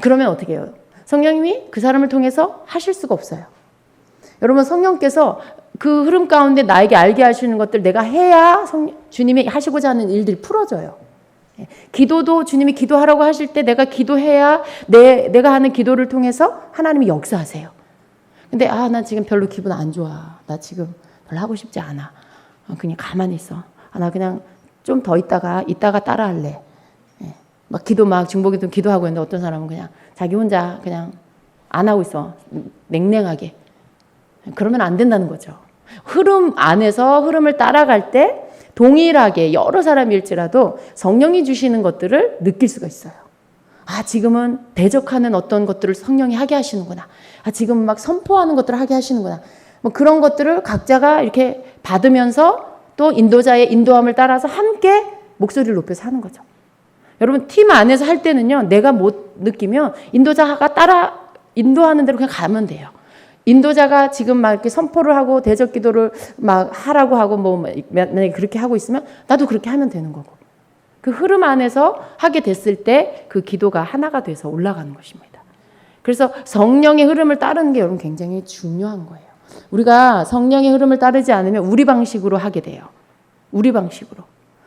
그러면 어떻게 해요? 성령님이 그 사람을 통해서 하실 수가 없어요. 여러분 성령께서 그 흐름 가운데 나에게 알게 하시는 것들 내가 해야 주님이 하시고자 하는 일들이 풀어져요. 기도도 주님이 기도하라고 하실 때 내가 기도해야 내가 하는 기도를 통해서 하나님이 역사하세요. 근데 나 지금 별로 기분 안 좋아. 나 지금 별로 하고 싶지 않아. 그냥 가만히 있어. 나 그냥 좀 더 이따가 따라할래. 막 중보기도 기도하고 있는데 어떤 사람은 그냥 자기 혼자 그냥 안 하고 있어. 냉랭하게. 그러면 안 된다는 거죠. 흐름 안에서 흐름을 따라갈 때 동일하게 여러 사람일지라도 성령이 주시는 것들을 느낄 수가 있어요. 지금은 대적하는 어떤 것들을 성령이 하게 하시는구나. 지금 막 선포하는 것들을 하게 하시는구나. 뭐 그런 것들을 각자가 이렇게 받으면서 또 인도자의 인도함을 따라서 함께 목소리를 높여서 하는 거죠. 여러분 팀 안에서 할 때는요. 내가 못 느끼면 인도자가 따라 인도하는 대로 그냥 가면 돼요. 인도자가 지금 막 이렇게 선포를 하고 대적 기도를 막 하라고 하고 만약에 그렇게 하고 있으면 나도 그렇게 하면 되는 거고. 그 흐름 안에서 하게 됐을 때 그 기도가 하나가 돼서 올라가는 것입니다. 그래서 성령의 흐름을 따르는 게 여러분 굉장히 중요한 거예요. 우리가 성령의 흐름을 따르지 않으면 우리 방식으로 하게 돼요. 우리 방식으로.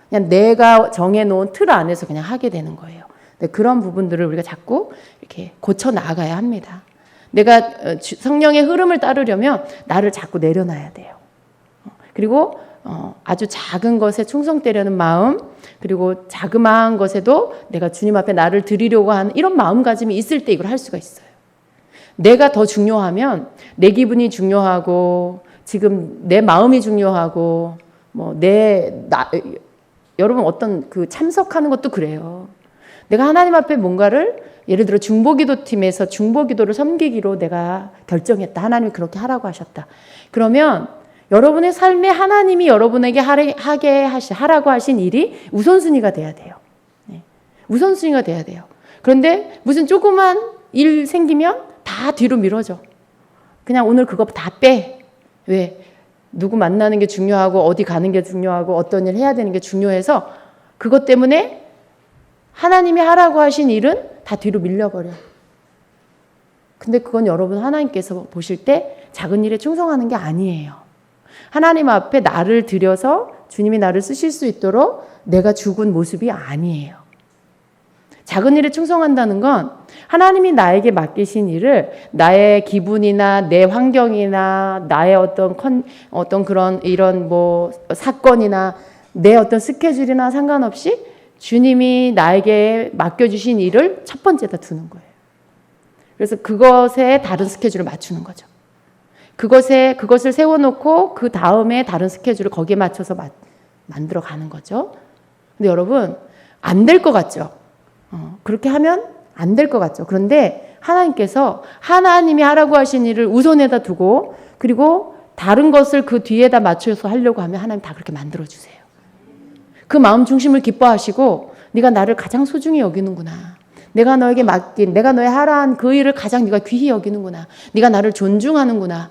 그냥 내가 정해놓은 틀 안에서 그냥 하게 되는 거예요. 근데 그런 부분들을 우리가 자꾸 이렇게 고쳐 나가야 합니다. 내가 성령의 흐름을 따르려면 나를 자꾸 내려놔야 돼요. 그리고 아주 작은 것에 충성되려는 마음, 그리고 자그마한 것에도 내가 주님 앞에 나를 드리려고 하는 이런 마음가짐이 있을 때 이걸 할 수가 있어요. 내가 더 중요하면 내 기분이 중요하고 지금 내 마음이 중요하고 여러분 어떤 그 참석하는 것도 그래요. 내가 하나님 앞에 뭔가를 예를 들어 중보기도 팀에서 중보기도를 섬기기로 내가 결정했다. 하나님이 그렇게 하라고 하셨다. 그러면 여러분의 삶에 하나님이 여러분에게 하라고 하신 일이 우선순위가 돼야 돼요. 우선순위가 돼야 돼요. 그런데 무슨 조그만 일 생기면 다 뒤로 미뤄져. 그냥 오늘 그거 다 빼. 왜? 누구 만나는 게 중요하고 어디 가는 게 중요하고 어떤 일 해야 되는 게 중요해서 그것 때문에 하나님이 하라고 하신 일은 다 뒤로 밀려버려. 근데 그건 여러분 하나님께서 보실 때 작은 일에 충성하는 게 아니에요. 하나님 앞에 나를 들여서 주님이 나를 쓰실 수 있도록 내가 죽은 모습이 아니에요. 작은 일에 충성한다는 건 하나님이 나에게 맡기신 일을 나의 기분이나 내 환경이나 나의 어떤 그런 이런 뭐 사건이나 내 어떤 스케줄이나 상관없이 주님이 나에게 맡겨주신 일을 첫 번째다 두는 거예요. 그래서 그것에 다른 스케줄을 맞추는 거죠. 그것을 세워놓고 그 다음에 다른 스케줄을 거기에 맞춰서 만들어 가는 거죠. 근데 여러분 안 될 것 같죠? 그렇게 하면 안 될 것 같죠. 그런데 하나님께서 하나님이 하라고 하신 일을 우선에다 두고 그리고 다른 것을 그 뒤에다 맞춰서 하려고 하면 하나님 다 그렇게 만들어 주세요. 그 마음 중심을 기뻐하시고 네가 나를 가장 소중히 여기는구나. 내가 너에게 맡긴 내가 너의 하라한 그 일을 가장 네가 귀히 여기는구나. 네가 나를 존중하는구나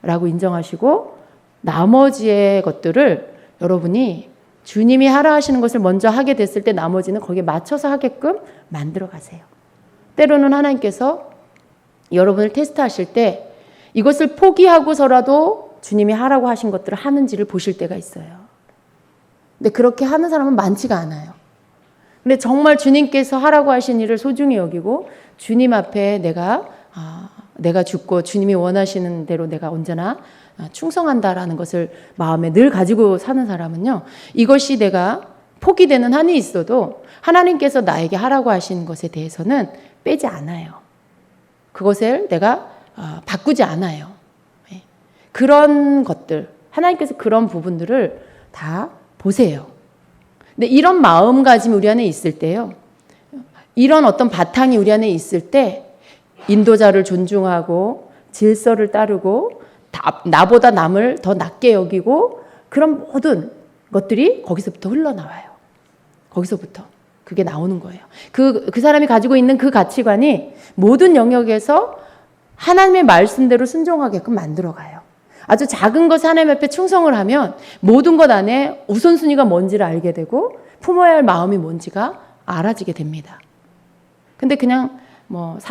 라고 인정하시고 나머지의 것들을 여러분이 주님이 하라 하시는 것을 먼저 하게 됐을 때 나머지는 거기에 맞춰서 하게끔 만들어 가세요. 때로는 하나님께서 여러분을 테스트하실 때 이것을 포기하고서라도 주님이 하라고 하신 것들을 하는지를 보실 때가 있어요. 근데 그렇게 하는 사람은 많지가 않아요. 근데 정말 주님께서 하라고 하신 일을 소중히 여기고 주님 앞에 내가 죽고 주님이 원하시는 대로 내가 언제나 충성한다라는 것을 마음에 늘 가지고 사는 사람은요. 이것이 내가 포기되는 한이 있어도 하나님께서 나에게 하라고 하신 것에 대해서는 빼지 않아요. 그것을 내가 바꾸지 않아요. 그런 것들, 하나님께서 그런 부분들을 다 보세요. 근데 이런 마음가짐이 우리 안에 있을 때요. 이런 어떤 바탕이 우리 안에 있을 때 인도자를 존중하고 질서를 따르고 나보다 남을 더 낮게 여기고 그런 모든 것들이 거기서부터 흘러나와요. 거기서부터 그게 나오는 거예요. 그 사람이 가지고 있는 그 가치관이 모든 영역에서 하나님의 말씀대로 순종하게끔 만들어가요. 아주 작은 것에 하나님 앞에 충성을 하면 모든 것 안에 우선순위가 뭔지를 알게 되고 품어야 할 마음이 뭔지가 알아지게 됩니다. 근데 그냥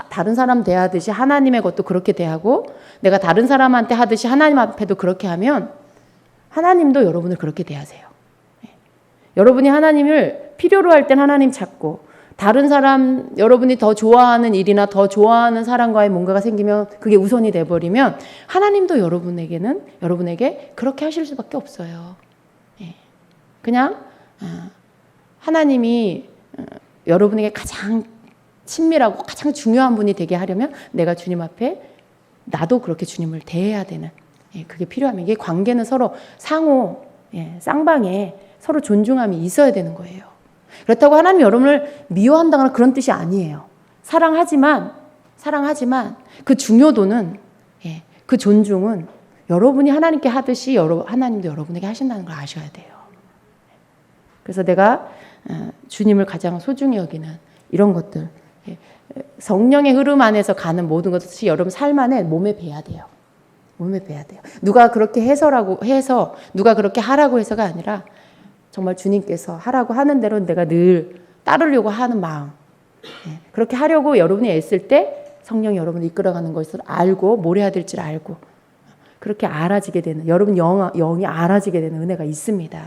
다른 사람 대하듯이 하나님의 것도 그렇게 대하고 내가 다른 사람한테 하듯이 하나님 앞에도 그렇게 하면 하나님도 여러분을 그렇게 대하세요. 여러분이 하나님을 필요로 할 땐 하나님 찾고 다른 사람 여러분이 더 좋아하는 일이나 더 좋아하는 사람과의 뭔가가 생기면 그게 우선이 돼버리면 하나님도 여러분에게 그렇게 하실 수밖에 없어요. 그냥 하나님이 여러분에게 가장 친밀하고 가장 중요한 분이 되게 하려면 내가 주님 앞에 나도 그렇게 주님을 대해야 되는 그게 필요하면 이게 관계는 서로 상호 쌍방에 서로 존중함이 있어야 되는 거예요. 그렇다고 하나님이 여러분을 미워한다거나 그런 뜻이 아니에요. 사랑하지만 그 중요도는 그 존중은 여러분이 하나님께 하듯이 하나님도 여러분에게 하신다는 걸 아셔야 돼요. 그래서 내가 주님을 가장 소중히 여기는 이런 것들 성령의 흐름 안에서 가는 모든 것이 여러분 삶 안에 몸에 배야 돼요. 몸에 배야 돼요. 누가 그렇게 해서 누가 그렇게 하라고 해서가 아니라 정말 주님께서 하라고 하는 대로 내가 늘 따르려고 하는 마음. 그렇게 하려고 여러분이 애쓸 때 성령이 여러분을 이끌어가는 것을 알고 뭘 해야 될지를 알고 그렇게 알아지게 되는 여러분 영이 알아지게 되는 은혜가 있습니다.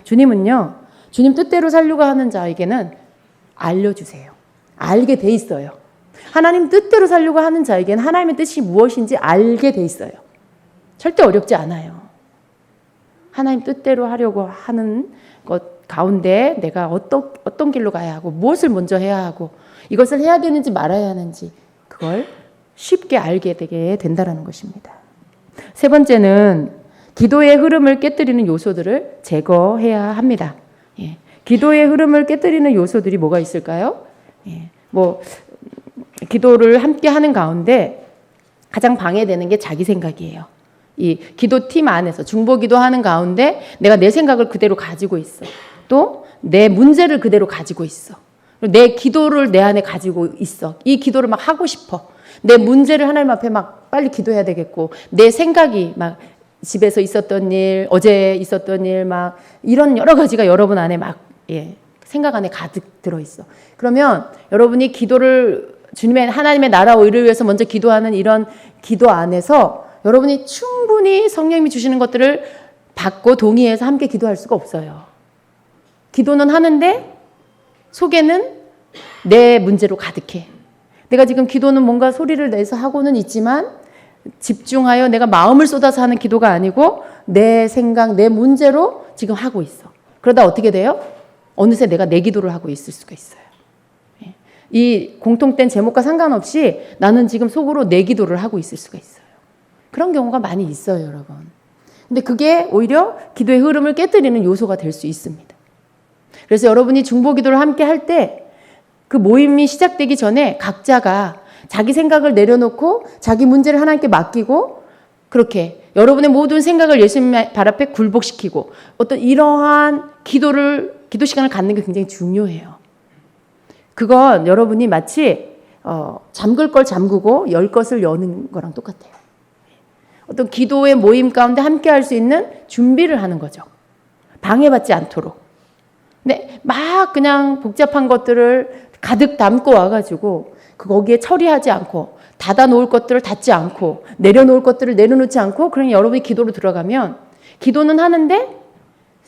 주님은요. 주님 뜻대로 살려고 하는 자에게는 알려주세요. 알게 돼 있어요. 하나님 뜻대로 살려고 하는 자에게는 하나님의 뜻이 무엇인지 알게 돼 있어요. 절대 어렵지 않아요. 하나님 뜻대로 하려고 하는 것 가운데 내가 어떤 길로 가야 하고 무엇을 먼저 해야 하고 이것을 해야 되는지 말아야 하는지 그걸 쉽게 알게 되게 된다는 것입니다. 세 번째는 기도의 흐름을 깨뜨리는 요소들을 제거해야 합니다. 기도의 흐름을 깨뜨리는 요소들이 뭐가 있을까요? 기도를 함께 하는 가운데 가장 방해되는 게 자기 생각이에요. 이 기도팀 안에서 중보기도 하는 가운데 내가 내 생각을 그대로 가지고 있어. 또 내 문제를 그대로 가지고 있어. 내 기도를 내 안에 가지고 있어. 이 기도를 막 하고 싶어. 내 문제를 하나님 앞에 막 빨리 기도해야 되겠고 내 생각이 막 집에서 있었던 일, 어제 있었던 일, 막 이런 여러 가지가 여러분 안에 막 생각 안에 가득 들어있어. 그러면 여러분이 기도를 주님의 하나님의 나라 의를 위해서 먼저 기도하는 이런 기도 안에서 여러분이 충분히 성령님이 주시는 것들을 받고 동의해서 함께 기도할 수가 없어요. 기도는 하는데 속에는 내 문제로 가득해. 내가 지금 기도는 뭔가 소리를 내서 하고는 있지만 집중하여 내가 마음을 쏟아서 하는 기도가 아니고 내 생각, 내 문제로 지금 하고 있어. 그러다 어떻게 돼요? 어느새 내가 내 기도를 하고 있을 수가 있어요. 이 공통된 제목과 상관없이 나는 지금 속으로 내 기도를 하고 있을 수가 있어요. 그런 경우가 많이 있어요, 여러분. 근데 그게 오히려 기도의 흐름을 깨뜨리는 요소가 될 수 있습니다. 그래서 여러분이 중보 기도를 함께 할 때 그 모임이 시작되기 전에 각자가 자기 생각을 내려놓고 자기 문제를 하나님께 맡기고 그렇게 여러분의 모든 생각을 예수님 발 앞에 굴복시키고 어떤 이러한 기도 시간을 갖는 게 굉장히 중요해요. 그건 여러분이 마치 잠글 걸 잠그고 열 것을 여는 거랑 똑같아요. 어떤 기도의 모임 가운데 함께 할 수 있는 준비를 하는 거죠. 방해받지 않도록. 근데 막 그냥 복잡한 것들을 가득 담고 와가지고 거기에 처리하지 않고 닫아놓을 것들을 닫지 않고 내려놓을 것들을 내려놓지 않고 그냥 여러분이 기도로 들어가면 기도는 하는데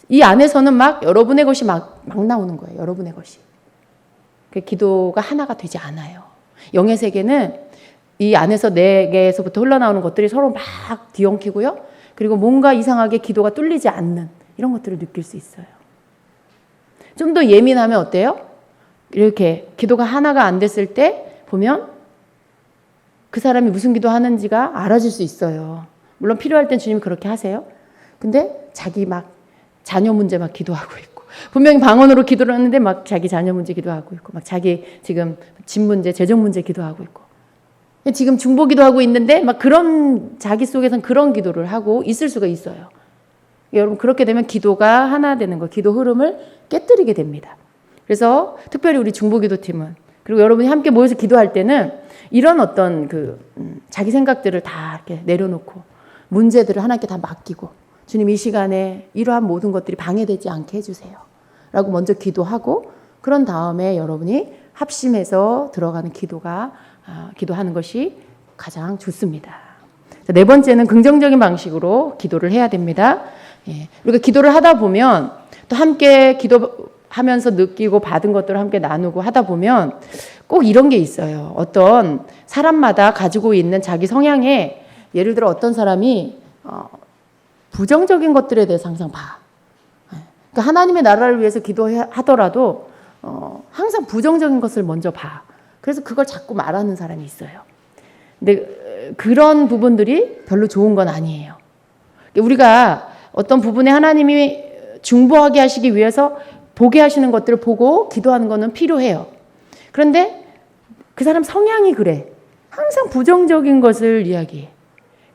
이 안에서는 막 여러분의 것이 막 나오는 거예요. 여러분의 것이. 그 기도가 하나가 되지 않아요. 영의 세계는 이 안에서 내게서부터 흘러나오는 것들이 서로 막 뒤엉키고요. 그리고 뭔가 이상하게 기도가 뚫리지 않는 이런 것들을 느낄 수 있어요. 좀 더 예민하면 어때요? 이렇게 기도가 하나가 안 됐을 때 보면 그 사람이 무슨 기도하는지가 알아질 수 있어요. 물론 필요할 땐 주님이 그렇게 하세요. 근데 자기 막 자녀 문제 막 기도하고 있고 분명히 방언으로 기도를 하는데 막 자기 자녀 문제 기도하고 있고 막 자기 지금 집 문제, 재정 문제 기도하고 있고 지금 중보 기도하고 있는데 막 그런 자기 속에선 그런 기도를 하고 있을 수가 있어요. 여러분 그렇게 되면 기도가 하나 되는 거, 기도 흐름을 깨뜨리게 됩니다. 그래서 특별히 우리 중보기도팀은 그리고 여러분이 함께 모여서 기도할 때는 이런 어떤 자기 생각들을 다 이렇게 내려놓고 문제들을 하나님께 다 맡기고 주님 이 시간에 이러한 모든 것들이 방해되지 않게 해주세요. 라고 먼저 기도하고 그런 다음에 여러분이 합심해서 들어가는 기도하는 것이 가장 좋습니다. 네 번째는 긍정적인 방식으로 기도를 해야 됩니다. 우리가 기도를 하다 보면 또 함께 기도하면서 느끼고 받은 것들을 함께 나누고 하다 보면 꼭 이런 게 있어요. 어떤 사람마다 가지고 있는 자기 성향에 예를 들어 어떤 사람이 부정적인 것들에 대해서 항상 봐. 그러니까 하나님의 나라를 위해서 기도하더라도 항상 부정적인 것을 먼저 봐. 그래서 그걸 자꾸 말하는 사람이 있어요. 근데 그런 부분들이 별로 좋은 건 아니에요. 우리가 어떤 부분에 하나님이 중보하게 하시기 위해서 보게 하시는 것들을 보고 기도하는 것은 필요해요. 그런데 그 사람 성향이 그래. 항상 부정적인 것을 이야기해.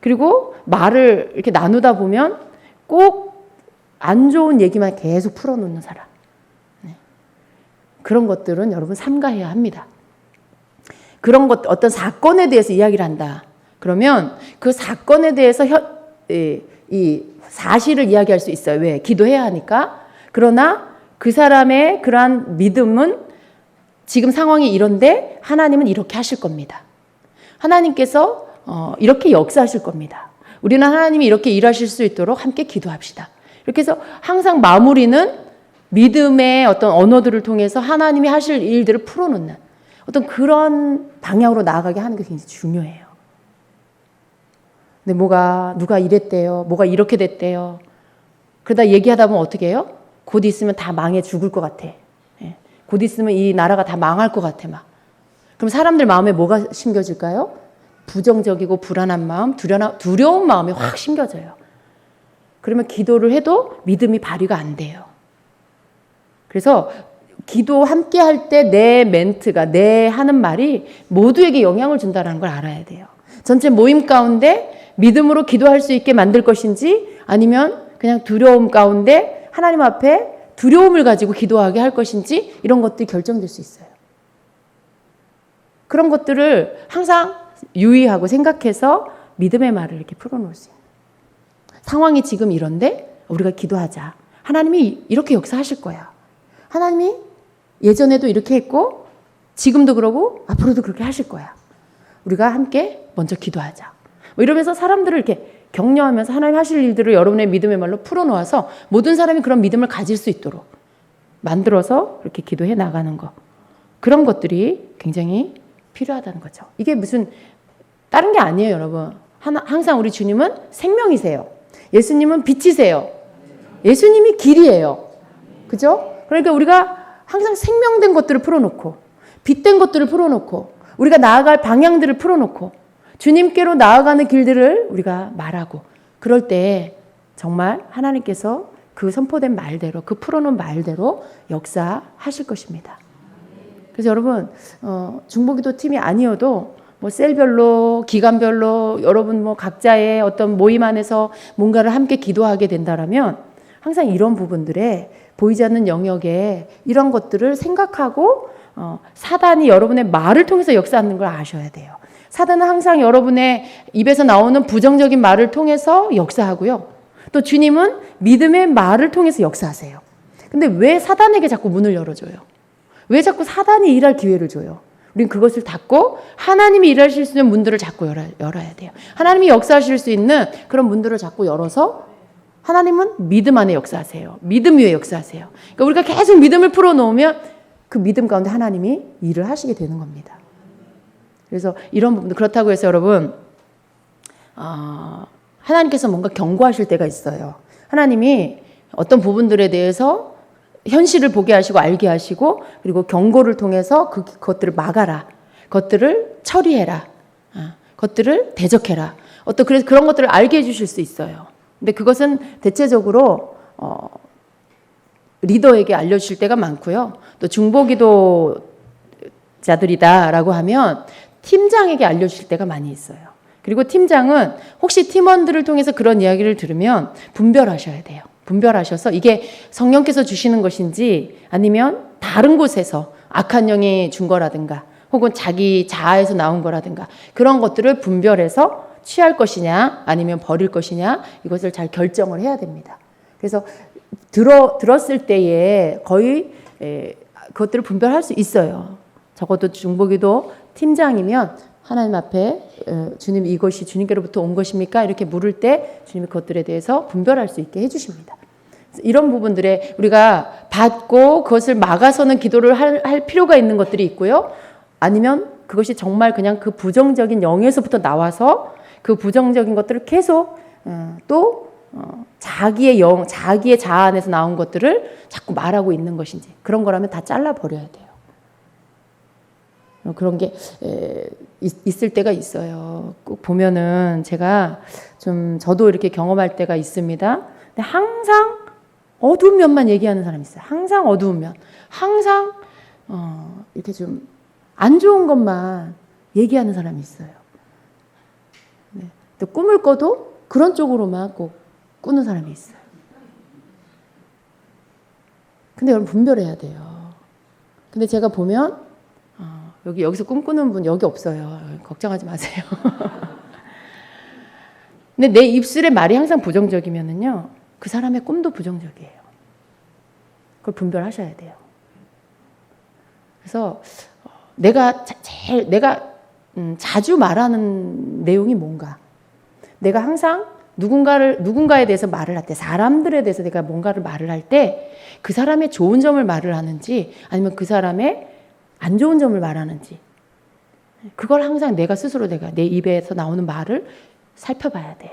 그리고 말을 이렇게 나누다 보면 꼭 안 좋은 얘기만 계속 풀어놓는 사람. 그런 것들은 여러분 삼가해야 합니다. 그런 것, 어떤 사건에 대해서 이야기를 한다. 그러면 그 사건에 대해서 이 사실을 이야기할 수 있어요. 왜? 기도해야 하니까. 그러나 그 사람의 그러한 믿음은 지금 상황이 이런데 하나님은 이렇게 하실 겁니다. 하나님께서 이렇게 역사하실 겁니다. 우리는 하나님이 이렇게 일하실 수 있도록 함께 기도합시다. 이렇게 해서 항상 마무리는 믿음의 어떤 언어들을 통해서 하나님이 하실 일들을 풀어놓는 어떤 그런 방향으로 나아가게 하는 게 굉장히 중요해요. 근데 누가 이랬대요. 뭐가 이렇게 됐대요. 그러다 얘기하다 보면 어떻게 해요? 곧 있으면 다 망해 죽을 것 같아. 곧 있으면 이 나라가 다 망할 것 같아 막. 그럼 사람들 마음에 뭐가 심겨질까요? 부정적이고 불안한 마음, 두려운 마음이 확 심겨져요. 그러면 기도를 해도 믿음이 발휘가 안 돼요. 그래서 기도 함께 할 때 내 멘트가, 내 하는 말이 모두에게 영향을 준다는 걸 알아야 돼요. 전체 모임 가운데 믿음으로 기도할 수 있게 만들 것인지 아니면 그냥 두려움 가운데 하나님 앞에 두려움을 가지고 기도하게 할 것인지 이런 것들이 결정될 수 있어요. 그런 것들을 항상 유의하고 생각해서 믿음의 말을 이렇게 풀어놓을 수 있는. 상황이 지금 이런데 우리가 기도하자. 하나님이 이렇게 역사하실 거야. 하나님이 예전에도 이렇게 했고 지금도 그러고 앞으로도 그렇게 하실 거야. 우리가 함께 먼저 기도하자. 뭐 이러면서 사람들을 이렇게 격려하면서 하나님 하실 일들을 여러분의 믿음의 말로 풀어놓아서 모든 사람이 그런 믿음을 가질 수 있도록 만들어서 이렇게 기도해 나가는 것. 그런 것들이 굉장히 필요하다는 거죠. 이게 무슨 다른 게 아니에요, 여러분. 항상 우리 주님은 생명이세요. 예수님은 빛이세요. 예수님이 길이에요. 그죠? 그러니까 우리가 항상 생명된 것들을 풀어놓고 빛된 것들을 풀어놓고 우리가 나아갈 방향들을 풀어놓고 주님께로 나아가는 길들을 우리가 말하고 그럴 때 정말 하나님께서 그 선포된 말대로 그 풀어놓은 말대로 역사하실 것입니다. 그래서 여러분 중보기도 팀이 아니어도 뭐 셀별로 기간별로 여러분 뭐 각자의 어떤 모임 안에서 뭔가를 함께 기도하게 된다라면 항상 이런 부분들에 보이지 않는 영역에 이런 것들을 생각하고 사단이 여러분의 말을 통해서 역사하는 걸 아셔야 돼요. 사단은 항상 여러분의 입에서 나오는 부정적인 말을 통해서 역사하고요. 또 주님은 믿음의 말을 통해서 역사하세요. 근데 왜 사단에게 자꾸 문을 열어줘요? 왜 자꾸 사단이 일할 기회를 줘요? 우린 그것을 닫고 하나님이 일하실 수 있는 문들을 자꾸 열어야 돼요. 하나님이 역사하실 수 있는 그런 문들을 자꾸 열어서 하나님은 믿음 안에 역사하세요. 믿음 위에 역사하세요. 그러니까 우리가 계속 믿음을 풀어놓으면 그 믿음 가운데 하나님이 일을 하시게 되는 겁니다. 그래서 이런 부분도 그렇다고 해서 여러분 하나님께서 뭔가 경고하실 때가 있어요. 하나님이 어떤 부분들에 대해서 현실을 보게 하시고 알게 하시고 그리고 경고를 통해서 그것들을 막아라. 그것들을 처리해라. 그것들을 대적해라. 그래서 그런 것들을 알게 해주실 수 있어요. 근데 그것은 대체적으로 리더에게 알려주실 때가 많고요. 또 중보기도자들이다라고 하면 팀장에게 알려주실 때가 많이 있어요. 그리고 팀장은 혹시 팀원들을 통해서 그런 이야기를 들으면 분별하셔야 돼요. 분별하셔서 이게 성령께서 주시는 것인지 아니면 다른 곳에서 악한 영이 준 거라든가 혹은 자기 자아에서 나온 거라든가 그런 것들을 분별해서 취할 것이냐 아니면 버릴 것이냐 이것을 잘 결정을 해야 됩니다. 그래서 들었을 때에 거의 그것들을 분별할 수 있어요. 적어도 중보기도 팀장이면 하나님 앞에 주님 이것이 주님께로부터 온 것입니까? 이렇게 물을 때 주님이 그것들에 대해서 분별할 수 있게 해주십니다. 이런 부분들에 우리가 받고 그것을 막아서는 기도를 할 필요가 있는 것들이 있고요. 아니면 그것이 정말 그냥 그 부정적인 영에서부터 나와서 그 부정적인 것들을 계속 자기의 자기의 자아 안에서 나온 것들을 자꾸 말하고 있는 것인지 그런 거라면 다 잘라버려야 돼요. 그런 게 있을 때가 있어요. 꼭 보면은 제가 저도 이렇게 경험할 때가 있습니다. 근데 항상 어두운 면만 얘기하는 사람이 있어요. 항상 어두운 면. 항상 이렇게 좀 안 좋은 것만 얘기하는 사람이 있어요. 네. 또 꿈을 꿔도 그런 쪽으로만 꼭 꾸는 사람이 있어요. 근데 여러분 분별해야 돼요. 근데 제가 보면 여기서 꿈꾸는 분 여기 없어요. 걱정하지 마세요. 근데 내 입술의 말이 항상 부정적이면은요, 그 사람의 꿈도 부정적이에요. 그걸 분별하셔야 돼요. 그래서 내가 자주 말하는 내용이 뭔가, 내가 항상 누군가에 대해서 말을 할 때, 사람들에 대해서 내가 뭔가를 말을 할 때 그 사람의 좋은 점을 말을 하는지 아니면 그 사람의 안 좋은 점을 말하는지 그걸 항상 내가 스스로 내 입에서 나오는 말을 살펴봐야 돼요.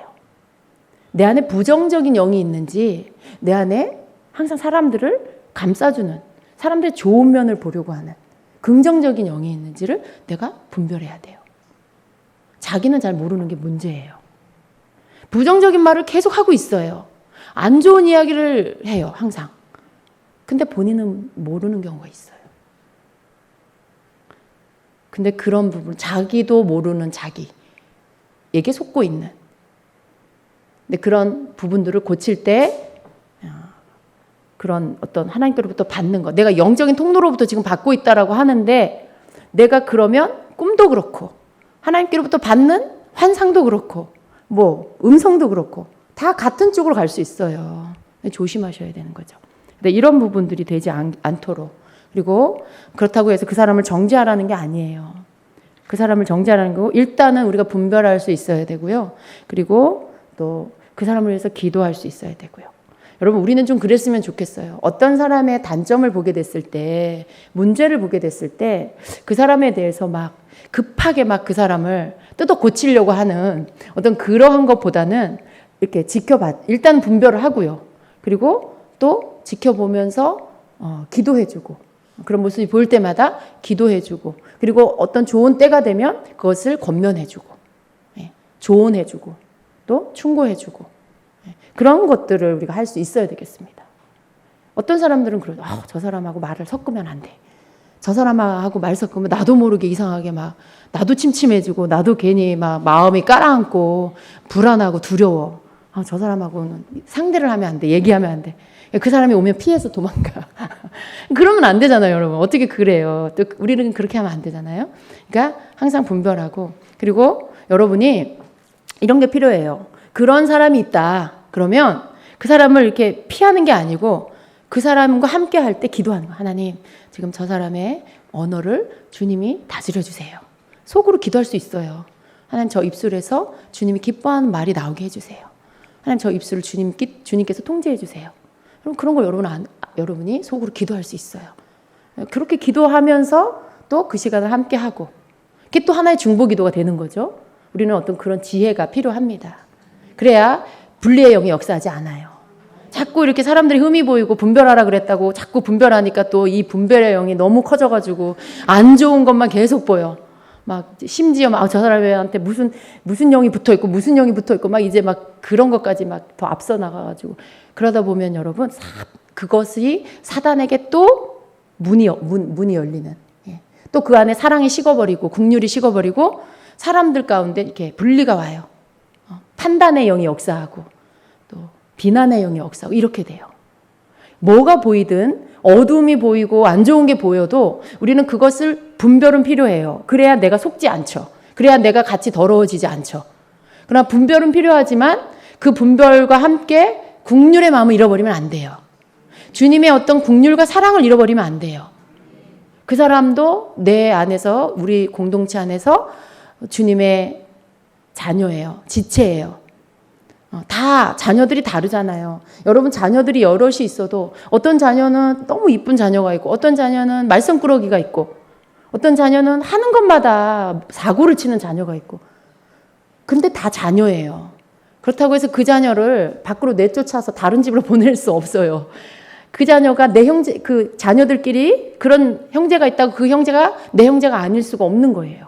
내 안에 부정적인 영이 있는지 내 안에 항상 사람들을 감싸주는 사람들의 좋은 면을 보려고 하는 긍정적인 영이 있는지를 내가 분별해야 돼요. 자기는 잘 모르는 게 문제예요. 부정적인 말을 계속 하고 있어요. 안 좋은 이야기를 해요. 항상. 근데 본인은 모르는 경우가 있어요. 근데 그런 부분, 자기도 모르는 자기에게 속고 있는. 근데 그런 부분들을 고칠 때 그런 어떤 하나님께로부터 받는 것, 내가 영적인 통로로부터 지금 받고 있다라고 하는데 내가 그러면 꿈도 그렇고 하나님께로부터 받는 환상도 그렇고 뭐 음성도 그렇고 다 같은 쪽으로 갈 수 있어요. 조심하셔야 되는 거죠. 근데 이런 부분들이 되지 않도록. 그리고 그렇다고 해서 그 사람을 정죄하라는 게 아니에요. 그 사람을 정죄하라는 거고 일단은 우리가 분별할 수 있어야 되고요. 그리고 또 그 사람을 위해서 기도할 수 있어야 되고요. 여러분 우리는 좀 그랬으면 좋겠어요. 어떤 사람의 단점을 보게 됐을 때, 문제를 보게 됐을 때 그 사람에 대해서 막 급하게 막 그 사람을 뜯어 고치려고 하는 어떤 그러한 것보다는 이렇게 일단 분별을 하고요. 그리고 또 지켜보면서 기도해주고 그런 모습이 보일 때마다 기도해주고 그리고 어떤 좋은 때가 되면 그것을 권면해주고 조언해주고 또 충고해주고 그런 것들을 우리가 할 수 있어야 되겠습니다. 어떤 사람들은 그러죠. 저 사람하고 말을 섞으면 안 돼. 저 사람하고 말 섞으면 나도 모르게 이상하게 막 나도 침침해지고 나도 괜히 막 마음이 깔아앉고 불안하고 두려워. 저 사람하고는 상대를 하면 안 돼. 얘기하면 안 돼. 그 사람이 오면 피해서 도망가. 그러면 안 되잖아요, 여러분. 어떻게 그래요? 또 우리는 그렇게 하면 안 되잖아요. 그러니까 항상 분별하고 그리고 여러분이 이런 게 필요해요. 그런 사람이 있다. 그러면 그 사람을 이렇게 피하는 게 아니고 그 사람과 함께 할 때 기도하는 거예요. 하나님, 지금 저 사람의 언어를 주님이 다스려 주세요. 속으로 기도할 수 있어요. 하나님, 저 입술에서 주님이 기뻐하는 말이 나오게 해주세요. 하나님, 저 입술을 주님께서 통제해 주세요. 그럼 그런 걸 여러분이 속으로 기도할 수 있어요. 그렇게 기도하면서 또 그 시간을 함께 하고 그게 또 하나의 중보기도가 되는 거죠. 우리는 어떤 그런 지혜가 필요합니다. 그래야 분리의 영이 역사하지 않아요. 자꾸 이렇게 사람들이 흠이 보이고 분별하라 그랬다고 자꾸 분별하니까 또 이 분별의 영이 너무 커져가지고 안 좋은 것만 계속 보여. 막 심지어 막 저 사람한테 무슨 영이 붙어 있고 무슨 영이 붙어 있고 막 이제 막 그런 것까지 막 더 앞서 나가가지고 그러다 보면 여러분 그것이 사단에게 또 문이 열리는. 또 그 안에 사랑이 식어버리고 긍휼이 식어버리고 사람들 가운데 이렇게 분리가 와요. 판단의 영이 역사하고 또 비난의 영이 역사하고 이렇게 돼요. 뭐가 보이든 어둠이 보이고 안 좋은 게 보여도 우리는 그것을 분별은 필요해요. 그래야 내가 속지 않죠. 그래야 내가 같이 더러워지지 않죠. 그러나 분별은 필요하지만 그 분별과 함께 긍휼의 마음을 잃어버리면 안 돼요. 주님의 어떤 긍휼과 사랑을 잃어버리면 안 돼요. 그 사람도 내 안에서 우리 공동체 안에서 주님의 자녀예요. 지체예요. 다 자녀들이 다르잖아요. 여러분 자녀들이 여럿이 있어도 어떤 자녀는 너무 이쁜 자녀가 있고 어떤 자녀는 말썽꾸러기가 있고 어떤 자녀는 하는 것마다 사고를 치는 자녀가 있고 근데 다 자녀예요. 그렇다고 해서 그 자녀를 밖으로 내쫓아서 다른 집으로 보낼 수 없어요. 그 자녀가 그 자녀들끼리 그런 형제가 있다고 그 형제가 내 형제가 아닐 수가 없는 거예요.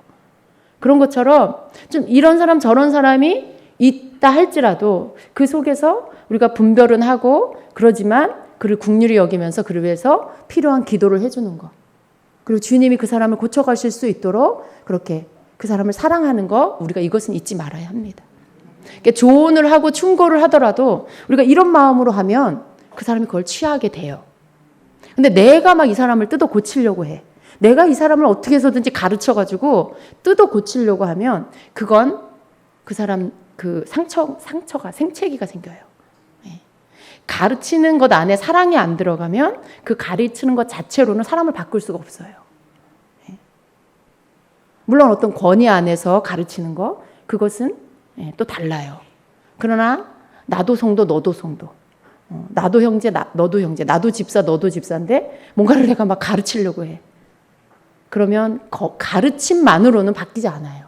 그런 것처럼 좀 이런 사람 저런 사람이 있다 할지라도 그 속에서 우리가 분별은 하고 그러지만 그를 긍휼히 여기면서 그를 위해서 필요한 기도를 해주는 거. 그리고 주님이 그 사람을 고쳐가실 수 있도록 그렇게 그 사람을 사랑하는 거 우리가 이것은 잊지 말아야 합니다. 그러니까 조언을 하고 충고를 하더라도 우리가 이런 마음으로 하면 그 사람이 그걸 취하게 돼요. 근데 내가 막 이 사람을 뜯어 고치려고 해. 내가 이 사람을 어떻게 해서든지 가르쳐가지고 뜯어 고치려고 하면 그건 그 사람 그 상처가 생채기가 생겨요. 가르치는 것 안에 사랑이 안 들어가면 그 가르치는 것 자체로는 사람을 바꿀 수가 없어요. 물론 어떤 권위 안에서 가르치는 거 그것은 또 달라요. 그러나 나도 성도 너도 성도 나도 형제 너도 형제 나도 집사 너도 집사인데 뭔가를 내가 막 가르치려고 해. 그러면 가르침만으로는 바뀌지 않아요.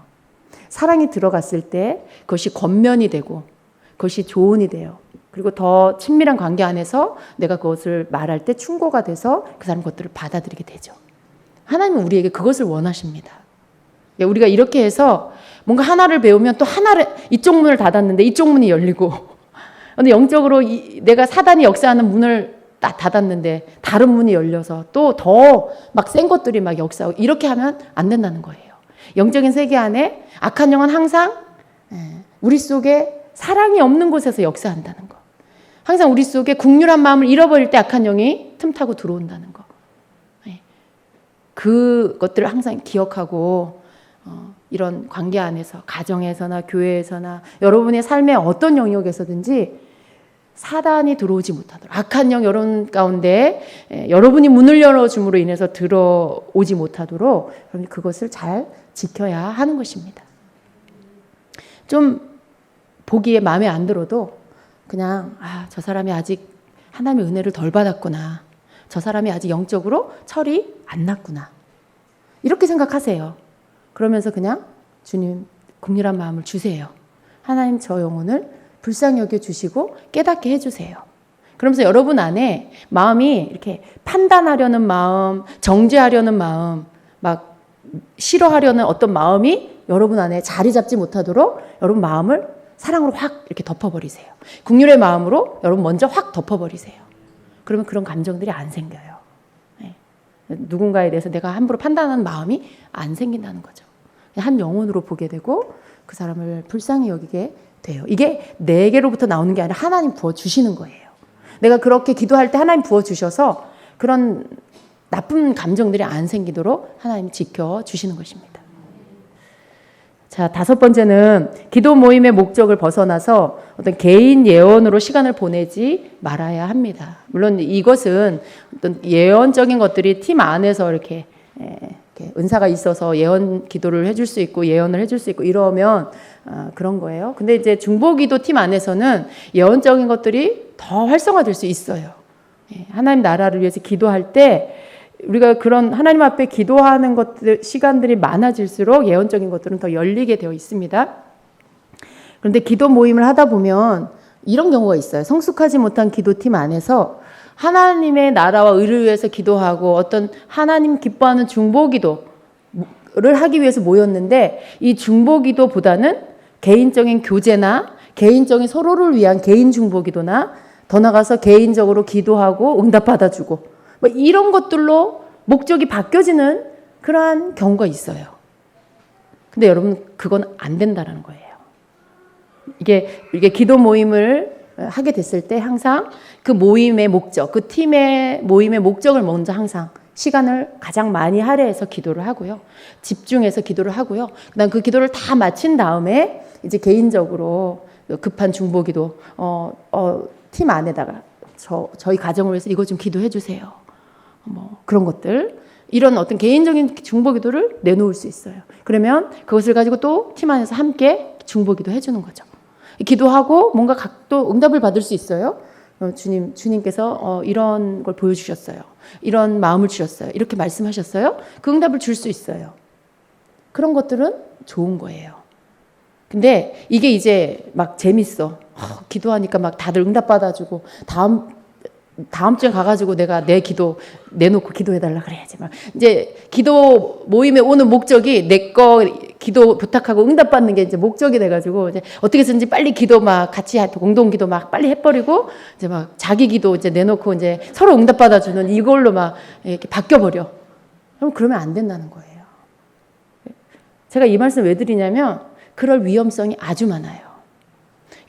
사랑이 들어갔을 때 그것이 권면이 되고 그것이 조언이 돼요. 그리고 더 친밀한 관계 안에서 내가 그것을 말할 때 충고가 돼서 그 사람 것들을 받아들이게 되죠. 하나님은 우리에게 그것을 원하십니다. 우리가 이렇게 해서 뭔가 하나를 배우면 또 하나를 이쪽 문을 닫았는데 이쪽 문이 열리고 근데 영적으로 내가 사단이 역사하는 문을 딱 닫았는데 다른 문이 열려서 또 더 막 센 것들이 막 역사하고 이렇게 하면 안 된다는 거예요. 영적인 세계 안에 악한 영은 항상 우리 속에 사랑이 없는 곳에서 역사한다는 거. 항상 우리 속에 긍휼한 마음을 잃어버릴 때 악한 영이 틈타고 들어온다는 거. 그것들을 항상 기억하고 이런 관계 안에서, 가정에서나 교회에서나 여러분의 삶의 어떤 영역에서든지 사단이 들어오지 못하도록, 악한 영 여러분 가운데 여러분이 문을 열어줌으로 인해서 들어오지 못하도록 여러분이 그것을 잘 지켜야 하는 것입니다. 좀 보기에 마음에 안 들어도 그냥 저 사람이 아직 하나님의 은혜를 덜 받았구나, 저 사람이 아직 영적으로 철이 안 났구나, 이렇게 생각하세요. 그러면서 그냥 주님 긍휼한 마음을 주세요. 하나님 저 영혼을 불쌍히 여겨주시고 깨닫게 해주세요. 그러면서 여러분 안에 마음이 이렇게 판단하려는 마음, 정죄하려는 마음, 막 싫어하려는 어떤 마음이 여러분 안에 자리 잡지 못하도록 여러분 마음을 사랑으로 확 이렇게 덮어버리세요. 긍휼의 마음으로 여러분 먼저 확 덮어버리세요. 그러면 그런 감정들이 안 생겨요. 네. 누군가에 대해서 내가 함부로 판단하는 마음이 안 생긴다는 거죠. 한 영혼으로 보게 되고 그 사람을 불쌍히 여기게 돼요. 이게 내게로부터 나오는 게 아니라 하나님 부어주시는 거예요. 내가 그렇게 기도할 때 하나님 부어주셔서 그런 나쁜 감정들이 안 생기도록 하나님 지켜주시는 것입니다. 자, 5번째는 기도 모임의 목적을 벗어나서 어떤 개인 예언으로 시간을 보내지 말아야 합니다. 물론 이것은 어떤 예언적인 것들이 팀 안에서 이렇게 은사가 있어서 예언 기도를 해줄 수 있고 예언을 해줄 수 있고 이러면 그런 거예요. 근데 이제 중보기도 팀 안에서는 예언적인 것들이 더 활성화될 수 있어요. 하나님 나라를 위해서 기도할 때 우리가 그런 하나님 앞에 기도하는 것들 시간들이 많아질수록 예언적인 것들은 더 열리게 되어 있습니다. 그런데 기도 모임을 하다 보면 이런 경우가 있어요. 성숙하지 못한 기도팀 안에서 하나님의 나라와 의를 위해서 기도하고 어떤 하나님 기뻐하는 중보기도를 하기 위해서 모였는데 이 중보기도보다는 개인적인 교제나 개인적인 서로를 위한 개인 중보기도나 더 나아가서 개인적으로 기도하고 응답 받아주고 뭐 이런 것들로 목적이 바뀌어지는 그러한 경우가 있어요. 근데 여러분 그건 안 된다는 거예요. 이게 기도 모임을 하게 됐을 때 항상 그 모임의 목적, 그 팀의 모임의 목적을 먼저 항상 시간을 가장 많이 할애해서 기도를 하고요. 집중해서 기도를 하고요. 그다음 그 기도를 다 마친 다음에 이제 개인적으로 급한 중보기도 팀 안에다가 저희 가정을 위해서 이거 좀 기도해 주세요. 뭐 그런 것들, 이런 어떤 개인적인 중보기도를 내놓을 수 있어요. 그러면 그것을 가지고 또 팀 안에서 함께 중보기도 해주는 거죠. 기도하고 뭔가 또 응답을 받을 수 있어요. 주님께서 이런 걸 보여주셨어요. 이런 마음을 주셨어요. 이렇게 말씀하셨어요. 그 응답을 줄 수 있어요. 그런 것들은 좋은 거예요. 근데 이게 이제 막 재밌어. 기도하니까 막 다들 응답 받아주고 다음 주에 가가지고 내가 내 기도 내놓고 기도해달라 그래야지. 막 이제 기도 모임에 오는 목적이 내 거 기도 부탁하고 응답받는 게 이제 목적이 돼가지고 이제 어떻게 해서든지 빨리 기도 막 같이 공동 기도 막 빨리 해버리고 이제 막 자기 기도 이제 내놓고 이제 서로 응답받아주는 이걸로 막 이렇게 바뀌어버려. 그럼 그러면 안 된다는 거예요. 제가 이 말씀 왜 드리냐면 그럴 위험성이 아주 많아요.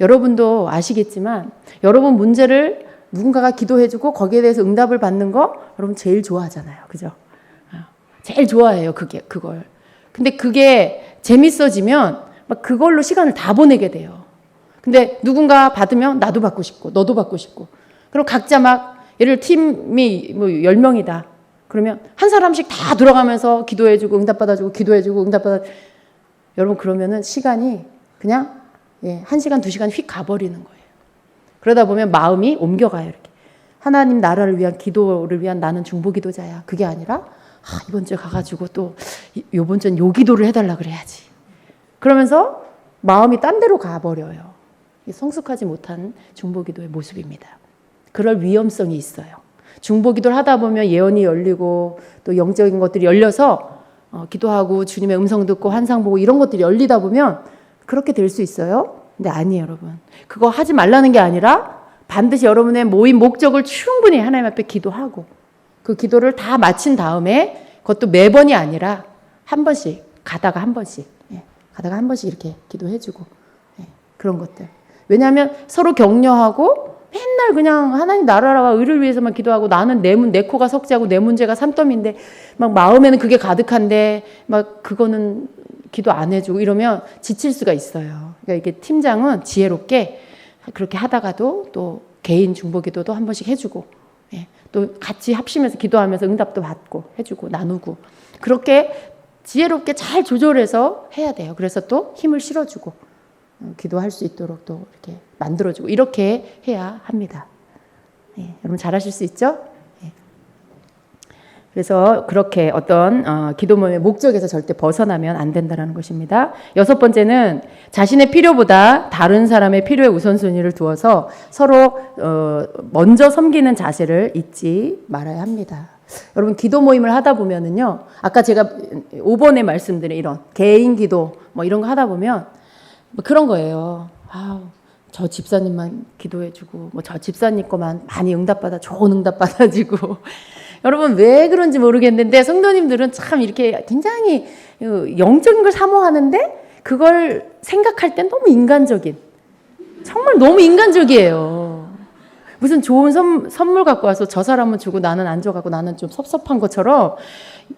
여러분도 아시겠지만 여러분 문제를 누군가가 기도해주고 거기에 대해서 응답을 받는 거 여러분 제일 좋아하잖아요. 그죠? 제일 좋아해요. 그걸. 근데 그게 재밌어지면 막 그걸로 시간을 다 보내게 돼요. 근데 누군가 받으면 나도 받고 싶고 너도 받고 싶고 그럼 각자 막 예를 팀이 뭐 10명이다. 그러면 한 사람씩 다 돌아가면서 기도해주고 응답받아주고 기도해주고 응답받아. 여러분 그러면은 시간이 그냥 1시간 2시간 휙 가버리는 거예요. 그러다 보면 마음이 옮겨가요. 이렇게 하나님 나라를 위한 기도를 위한 나는 중보기도자야. 그게 아니라 이번 주에 가가지고 또 이번 주엔 요 기도를 해달라 그래야지. 그러면서 마음이 딴 데로 가버려요. 성숙하지 못한 중보기도의 모습입니다. 그럴 위험성이 있어요. 중보기도를 하다 보면 예언이 열리고 또 영적인 것들이 열려서 기도하고 주님의 음성 듣고 환상 보고 이런 것들이 열리다 보면 그렇게 될 수 있어요. 근데 아니에요, 여러분. 그거 하지 말라는 게 아니라 반드시 여러분의 모임 목적을 충분히 하나님 앞에 기도하고 그 기도를 다 마친 다음에 그것도 매번이 아니라 한 번씩 가다가 한 번씩 이렇게 기도해주고 그런 것들. 왜냐하면 서로 격려하고 맨날 그냥 하나님 나라와 의를 위해서만 기도하고 나는 내 코가 석자고 내 문제가 산더미인데 막 마음에는 그게 가득한데 막 그거는 기도 안 해주고 이러면 지칠 수가 있어요. 그러니까 이게 팀장은 지혜롭게 그렇게 하다가도 또 개인 중보기도도 한 번씩 해주고, 예, 또 같이 합심해서 기도하면서 응답도 받고 해주고 나누고 그렇게 지혜롭게 잘 조절해서 해야 돼요. 그래서 또 힘을 실어주고 기도할 수 있도록 또 이렇게 만들어주고 이렇게 해야 합니다. 예, 여러분 잘하실 수 있죠? 예. 그래서 그렇게 어떤 기도 모임의 목적에서 절대 벗어나면 안 된다는 것입니다. 6번째는 자신의 필요보다 다른 사람의 필요에 우선순위를 두어서 서로 먼저 섬기는 자세를 잊지 말아야 합니다. 여러분 기도 모임을 하다 보면은요, 아까 제가 5번에 말씀드린 이런 개인 기도 뭐 이런 거 하다 보면 뭐 그런 거예요. 저 집사님만 기도해주고 뭐 저 집사님 거만 많이 응답받아 좋은 응답 받아지고 여러분 왜 그런지 모르겠는데 성도님들은 참 이렇게 굉장히 영적인 걸 사모하는데 그걸 생각할 땐 너무 인간적인, 정말 너무 인간적이에요. 무슨 좋은 선물 갖고 와서 저 사람은 주고 나는 안 줘갖고 나는 좀 섭섭한 것처럼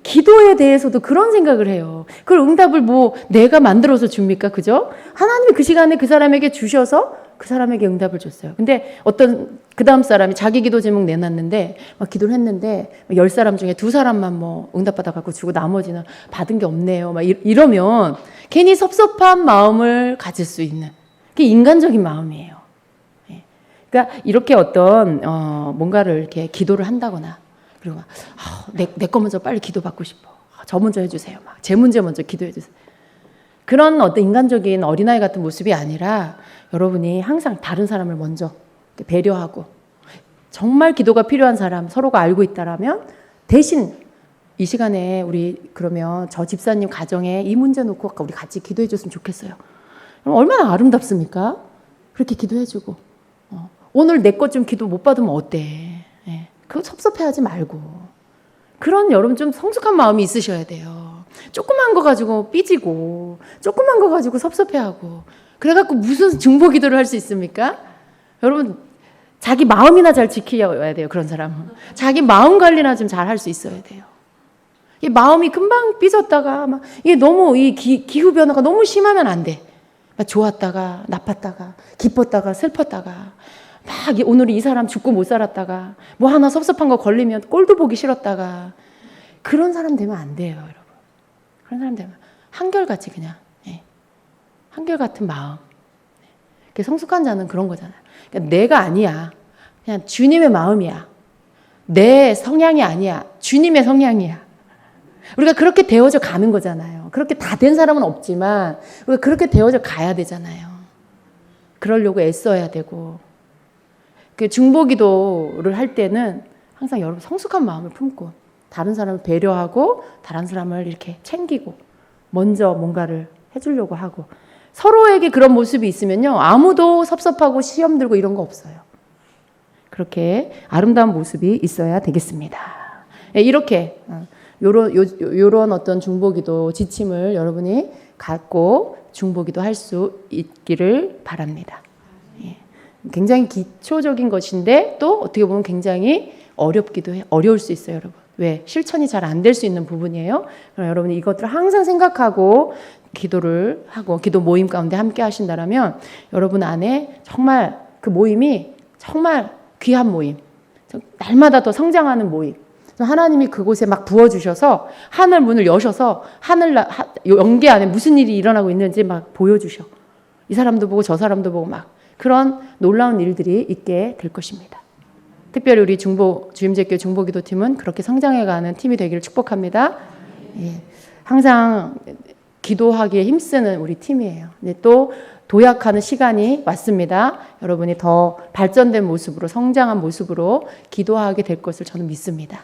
기도에 대해서도 그런 생각을 해요. 그걸 응답을 뭐 내가 만들어서 줍니까? 그죠? 하나님이 그 시간에 그 사람에게 주셔서 그 사람에게 응답을 줬어요. 근데 어떤 그 다음 사람이 자기 기도 제목 내놨는데 막 기도를 했는데 10사람 중에 2사람만 뭐 응답받아 갖고 주고 나머지는 받은 게 없네요. 막 이러면 괜히 섭섭한 마음을 가질 수 있는 그게 인간적인 마음이에요. 그러니까 이렇게 어떤 뭔가를 이렇게 기도를 한다거나 그리고 내 거 먼저 빨리 기도받고 싶어. 저 먼저 해주세요. 막 제 문제 먼저 기도해 주세요. 그런 어떤 인간적인 어린아이 같은 모습이 아니라 여러분이 항상 다른 사람을 먼저 배려하고 정말 기도가 필요한 사람 서로가 알고 있다라면 대신 이 시간에 우리 그러면 저 집사님 가정에 이 문제 놓고 우리 같이 기도해 줬으면 좋겠어요. 그럼 얼마나 아름답습니까? 그렇게 기도해주고 오늘 내 것 좀 기도 못 받으면 어때? 예. 그거 섭섭해하지 말고 그런 여러분 좀 성숙한 마음이 있으셔야 돼요. 조그만 거 가지고 삐지고 조그만 거 가지고 섭섭해하고 그래갖고 무슨 중보 기도를 할 수 있습니까? 여러분 자기 마음이나 잘 지켜야 돼요. 그런 사람은 자기 마음 관리나 좀 잘 할 수 있어야 돼요. 이 마음이 금방 삐졌다가 막 이게 너무 이 기후 변화가 너무 심하면 안 돼. 막 좋았다가 나빴다가 기뻤다가 슬펐다가 막 오늘 이 사람 죽고 못 살았다가 뭐 하나 섭섭한 거 걸리면 꼴도 보기 싫었다가 그런 사람 되면 안 돼요, 여러분. 그런 사람 되면 한결같이 그냥 한결같은 마음. 성숙한 자는 그런 거잖아요. 그러니까 내가 아니야. 그냥 주님의 마음이야. 내 성향이 아니야. 주님의 성향이야. 우리가 그렇게 되어져 가는 거잖아요. 그렇게 다 된 사람은 없지만 우리가 그렇게 되어져 가야 되잖아요. 그러려고 애써야 되고 그 중보기도를 할 때는 항상 여러분 성숙한 마음을 품고 다른 사람을 배려하고 다른 사람을 이렇게 챙기고 먼저 뭔가를 해주려고 하고 서로에게 그런 모습이 있으면요 아무도 섭섭하고 시험 들고 이런 거 없어요. 그렇게 아름다운 모습이 있어야 되겠습니다. 이렇게 요런 어떤 중보기도 지침을 여러분이 갖고 중보기도 할 수 있기를 바랍니다. 굉장히 기초적인 것인데 또 어떻게 보면 굉장히 어렵기도 해요. 어려울 수 있어요, 여러분. 왜? 실천이 잘 안 될 수 있는 부분이에요. 그럼 여러분이 이것들을 항상 생각하고 기도를 하고 기도 모임 가운데 함께 하신다면 여러분 안에 정말 그 모임이 정말 귀한 모임, 날마다 더 성장하는 모임. 하나님이 그곳에 막 부어주셔서 하늘 문을 여셔서 영계 안에 무슨 일이 일어나고 있는지 막 보여주셔. 이 사람도 보고 저 사람도 보고 막 그런 놀라운 일들이 있게 될 것입니다. 특별히 우리 주임제교 중보기도팀은 그렇게 성장해가는 팀이 되기를 축복합니다. 예, 항상 기도하기에 힘쓰는 우리 팀이에요. 근데 또 도약하는 시간이 왔습니다. 여러분이 더 발전된 모습으로 성장한 모습으로 기도하게 될 것을 저는 믿습니다.